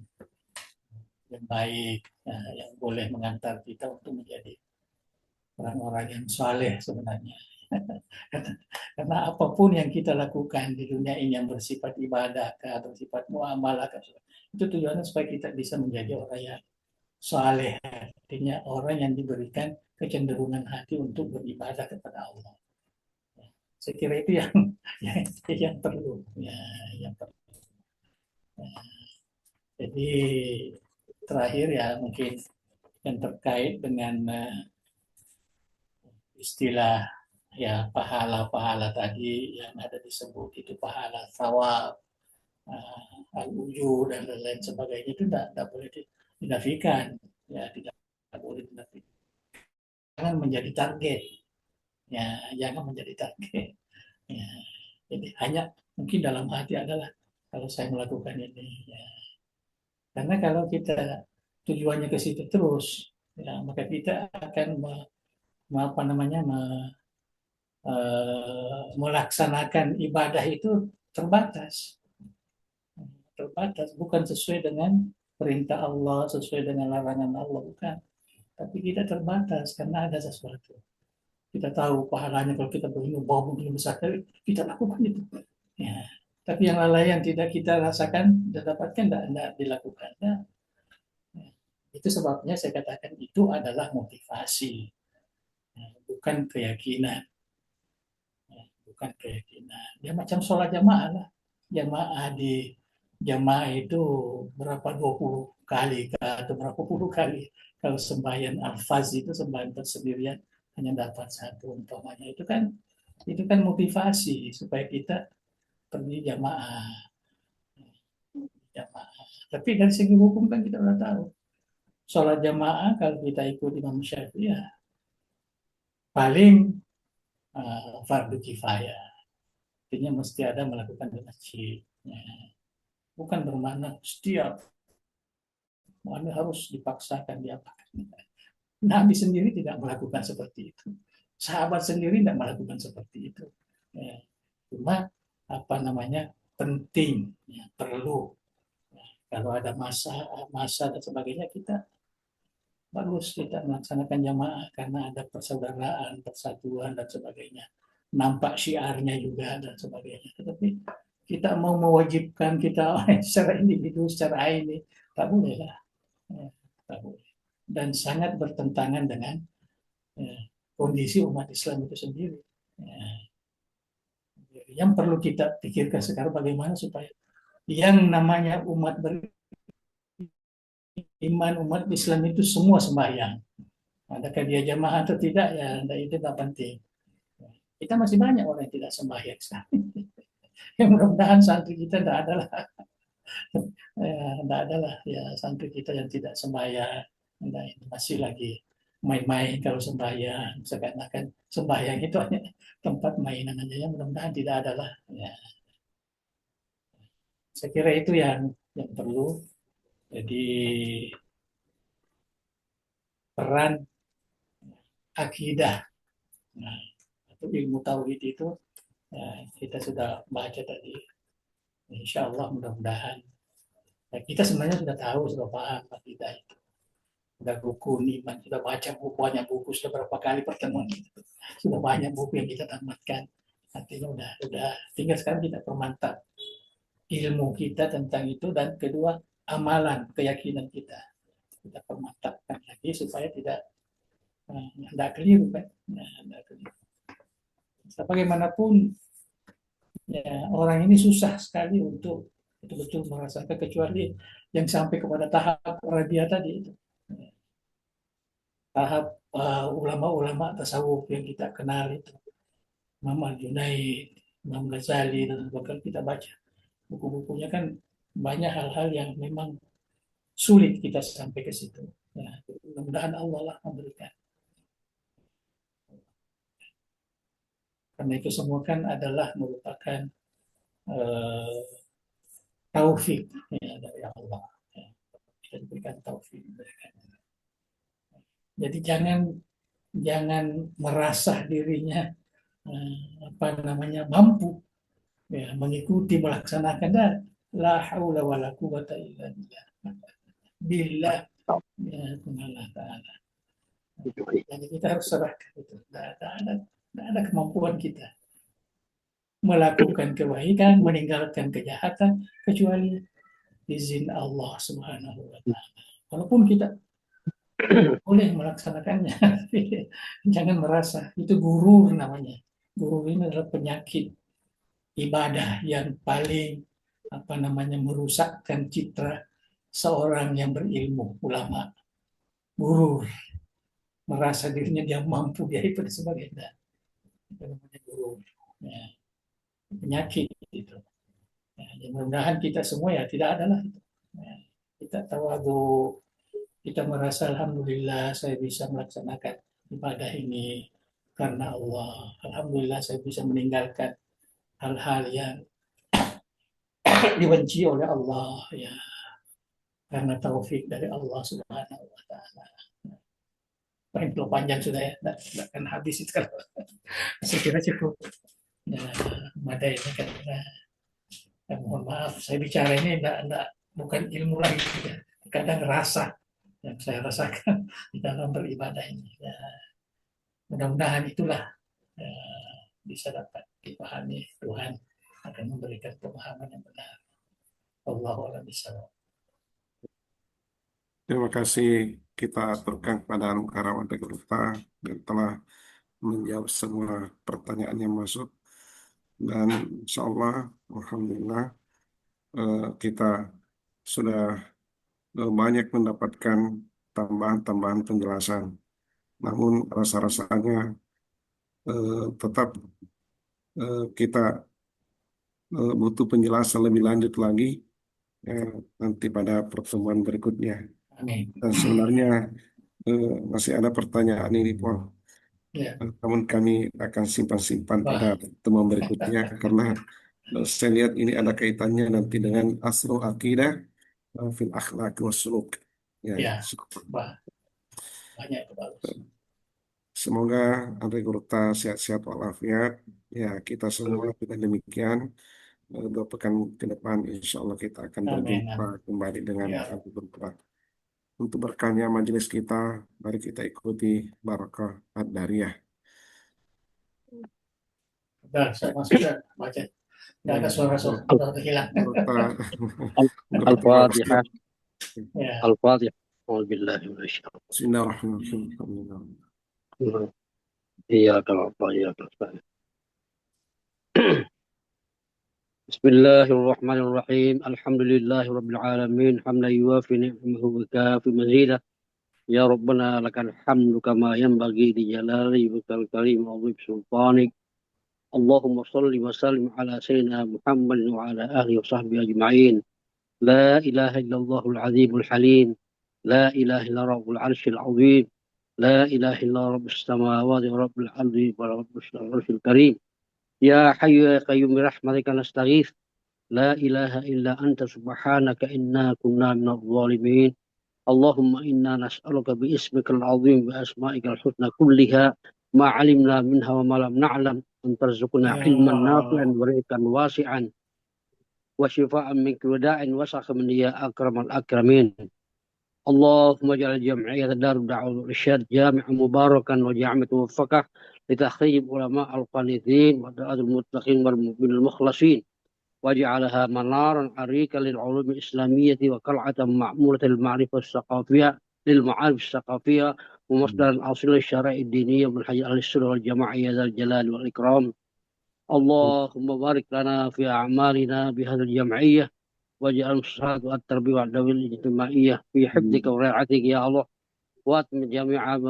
baik, ya, yang boleh mengantar kita untuk menjadi orang-orang yang saleh sebenarnya. Karena apapun yang kita lakukan di dunia ini yang bersifat ibadah, bersifat muamalah, itu tujuannya supaya kita bisa menjadi orang yang saleh, artinya orang yang diberikan kecenderungan hati untuk beribadah kepada Allah. Saya kira itu yang perlu, ya, yang perlu. Jadi terakhir ya mungkin yang terkait dengan istilah ya pahala-pahala tadi yang ada disebut itu pahala thawab, al-ujur dan lain-lain sebagainya itu tidak boleh dinafikan, ya tidak boleh dinafikan. Jangan menjadi target, ya jangan menjadi target. Ya, jadi hanya mungkin dalam hati adalah kalau saya melakukan ini, ya. Karena kalau kita tujuannya ke situ terus, ya, maka kita akan apa namanya melaksanakan ibadah itu terbatas, bukan sesuai dengan perintah Allah, sesuai dengan larangan Allah, bukan. Tapi kita terbatas karena ada sesuatu. Kita tahu pahalanya kalau kita bawa begini besar, kita lakukan itu. Ya. Tapi yang lain yang tidak kita rasakan, tidak dapatkan, tidak dilakukan. Ya. Itu sebabnya saya katakan itu adalah motivasi, bukan keyakinan. Bukan keyakinan. Dia macam sholat jamaah lah. Jamaah itu berapa 20 kali atau berapa puluh kali. Kalau sembahyang al-faz itu sembahyang bersendirian hanya dapat satu umpamanya. Itu kan motivasi supaya kita pergi jamaah. Tapi dari segi hukum kan kita sudah tahu. Sholat jamaah kalau kita ikut Imam Syafi'i ya paling fardu kifayah. Artinya mesti ada melakukan di masjid. Ya. Bukan bermakna setiap mana harus dipaksakan diapakan. Nabi sendiri tidak melakukan seperti itu. Sahabat sendiri tidak melakukan seperti itu. Ya. Cuma penting, ya, perlu. Ya. Kalau ada masa dan sebagainya kita bagus kita melaksanakan jamaah karena ada persaudaraan, persatuan dan sebagainya. Nampak syiarnya juga dan sebagainya. Tetapi kita mau mewajibkan kita secara individu, secara ini, tak boleh lah. Tak boleh. Dan sangat bertentangan dengan kondisi umat Islam itu sendiri. Yang perlu kita pikirkan sekarang bagaimana supaya yang namanya umat beriman, umat Islam itu semua sembahyang. Adakah dia jamaah atau tidak, ya itu tak penting. Kita masih banyak orang yang tidak sembahyang sekarang. Yang mudah-mudahan santri kita tidak adalah ya santri kita yang tidak sembahyang, masih lagi main-main kalau sembahyang, seakan-akan sembahyang itu hanya tempat mainan aja, yang mudah-mudahan tidak adalah. Ya. Saya kira itu yang perlu. Jadi peran akidah, nah, atau ilmu tauhid itu ya, kita sudah baca tadi. Insya Allah mudah-mudahan ya, kita sebenarnya sudah tahu, sudah paham akidah itu. Sudah rukun iman, sudah baca banyak buku, sudah berapa kali pertemuan itu. Sudah banyak buku yang kita tamatkan. Artinya udah tinggal sekarang kita permantap ilmu kita tentang itu, dan kedua amalan, keyakinan kita permantapkan lagi supaya tidak keliru kan. Bagaimanapun ya, orang ini susah sekali untuk betul-betul merasakan kecuali yang sampai kepada tahap radia tadi itu. Tahap ulama-ulama tasawuf yang kita kenal itu. Imam Al-Junaid, Imam Ghazali, dan bahkan kita baca buku-bukunya kan banyak hal-hal yang memang sulit kita sampai ke situ. Ya, mudah-mudahan Allah lah memberikan. Karena itu semua kan adalah merupakan taufik ya, dari Allah. Ya. Kita diberikan taufik. Jadi jangan jangan merasa dirinya mampu ya, mengikuti melaksanakan dan la haula wala quwata illa billah. Billah ya Allah Ta'ala. Jadi kita harus serahkan itu. Tidak ada kemampuan kita melakukan kebaikan, meninggalkan kejahatan kecuali izin Allah Subhanahu wa Ta'ala. Walaupun kita boleh melaksanakannya, jangan merasa itu gurur namanya. Gurur ini adalah penyakit ibadah yang paling merusakkan citra seorang yang berilmu, ulama. Gurur, merasa dirinya dia mampu, dia itu sebagainya. Itu namanya gurur. Ya, penyakit itu. Ya, mudah-mudahan kita semua ya tidak ada lah itu. Ya, kita tawadu, kita merasa alhamdulillah saya bisa melaksanakan ibadah ini karena Allah. Alhamdulillah saya bisa meninggalkan hal-hal yang dibenci oleh Allah ya karena taufik dari Allah Subhanahu wa Ta'ala. Paling panjang sudah ya, tidak akan habis itu kalau saya kira cukup. Ya, madai ini karena ya, mohon maaf saya bicara ini bukan ilmu lagi ya. Kadang rasa yang saya rasakan di dalam beribadah ini ya, mudah-mudahan itulah ya, bisa dapat dipahami. Tuhan akan memberikan pemahaman yang benar. Allahu a'lam bishawab. Terima kasih kita aturkan kepada Al-Karam Gurta dan telah menjawab semua pertanyaan yang masuk. Dan insya Allah, alhamdulillah, kita sudah banyak mendapatkan tambahan-tambahan penjelasan. Namun rasa-rasanya tetap kita butuh penjelasan lebih lanjut lagi nanti pada pertemuan berikutnya. Amin. Dan sebenarnya masih ada pertanyaan ini, Paul. Ya. Namun kami akan simpan-simpan pada pertemuan berikutnya karena saya lihat ini ada kaitannya nanti dengan asrul akidah fil akhlaq wa suluk. Ya. Banyak itu bagus. Semoga Andre Gurta sehat-sehat walafiat. Ya, kita semua kita demikian. 2 pekan ke depan, insya Allah kita akan berjumpa kembali dengan Andre Gurta. Untuk berkahnya majelis kita, mari kita ikuti barakah ad-dariyah. Saya masuk baca. Tidak ada suara-suara sudah hilang. Al-Fatihah. Ya. Al-Fatihah. Bismillahirrahmanirrahim. Iya, kalau apa ya kalau Bismillahirrahmanirrahim. Alhamdulillahirabbil alamin. Hamdan yuwafi ni'amahu wa kafi mazidah. Ya Rabbana lakal hamdu kama yanbaghi li jalali wajhikal karim wa 'azimi sultanik. Allahumma shalli wa sallim ala sayyidina Muhammad wa ala alihi wa sahbihi ajma'in. La ilaha illallahul azimul halim. La ilaha illa rabbul arsyil azim. La ilaha illa rabbus samawati wa rabbul ardi wa rabbus arsyil karim. Ya hayyu ya qayyum bi rahmatika nastaghits. La ilaha illa anta subhanaka inna kunna minadh dhalimin. Allahumma inna nas'aluka bi ismikal azim wa asma'ikal husna kulliha ma 'alimna minha wa ma lam na'lam an tarzuqna ilman nafi'an wa rizqan wasi'an wa shifaan min kulli da'in wa sakhamin ya akramal akramin. Allahumma ja'al jam'iyyat Darud Da'wah Irsyad jami'an mubarakan wa jami'an muwaffaqah li takhrij ulama al-qanithin wa da'atul muttaqin wal mu'minil mukhlasin waj'alha manaran arika lil ulum al-islamiyyah wa qal'atan ma'muratan lil ma'rifah as-saqafiyyah lil ma'arif as-saqafiyyah wa masdaran asil syara'i ad-diniyyah min hayy al-sunnah wal jama'iyah dzal jalal wal ikram. Allahumma barik lana fi a'malina bi hadzal jam'iyyah waj'al musahad wa at-tarbiyah wa dawil ijtimaiyah fi hifdzika wa ri'ayatika ya Allah wa atmi jami'a ma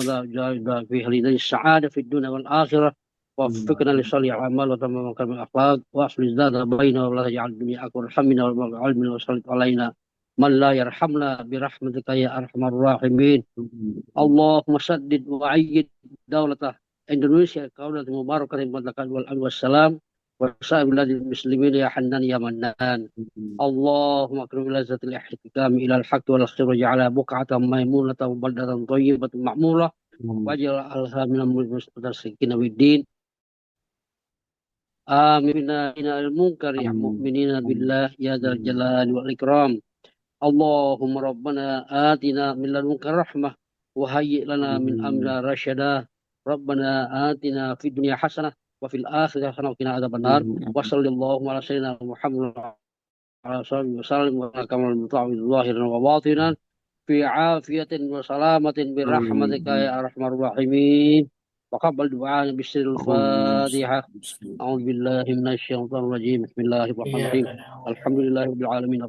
fi halina as-sa'adah fi dunya wal akhirah wa fikna li salih amal wa tamam kamal akhlaq wa asli zada baina wa la taj'al dunya akbar hamina wa al-ilmi wa sallit alaina man la yarhamna bi rahmatika ya arhamar rahimin. Allahumma saddid wa ayyid dawlatah Indonesia kaulat mubarakatan mudlakan wal wassalam wa sa'il muslimin ya hannan ya mannan. Allahumma akrim lazzatil ihtikam ila al-haqq wal khair waj'ala buq'atan maymunatan wa baldatan thayyibatan ma'murah waj'alha minal mutasyrikin biddin. Amina minal munkari mu'minina billah ya dzal jalali wal ikram. Allahumma rabbana atina min ladunka rahmah wa hayyi' lana min amrina rasyada. Rabbana atina fid dunya hasanah wa fil akhirati hasanah wa qina adzabannar. Wa sallallahu ala sayyidina Muhammad ala sahbihi wasallam wa kamal muta'awwidh zahiran wa batinan fi afiyatin wa salamatin bi rahmatika ya arhamar rahimin. Wa qabbal du'ana bisirril Fatihah. A'udzu billahi minasyaitonir rajim. Bismillahirrahmanirrahim. Alhamdulillahirabbil alamin.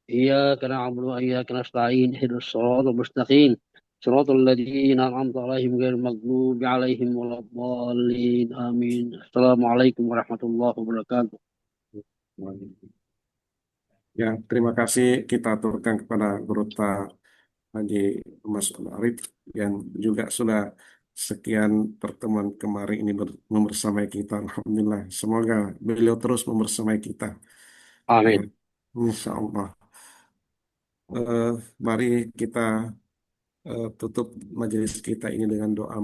Iyyaka na'budu wa iyyaka nasta'in. Ihdinas siratal mustaqim. Siratal ladzina an'amta 'alaihim ghairil maghdubi 'alaihim waladdallin. Amin. Assalamualaikum warahmatullahi wabarakatuh. Ya, terima kasih kita aturkan kepada Guru Haji Mas Arif yang juga sudah sekian pertemuan kemarin ini membersamai kita. Alhamdulillah. Semoga beliau terus membersamai kita. Amin. Insya Allah. Mari kita tutup majelis kita ini dengan doa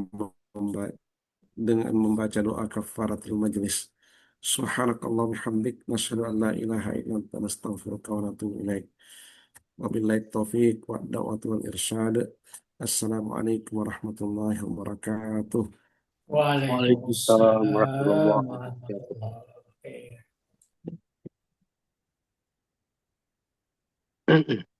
dengan membaca doa kafaratul majelis. Subhanakallah bihamdik nasyhadu an la ilaha illa anta nastaghfiruka wa natubu ilaik. Wabillahi taufiq wa da'watu wal irsyad. Assalamualaikum warahmatullahi wabarakatuh. Waalaikumsalam warahmatullahi warahmatullahi wabarakatuh. wabarakatuh.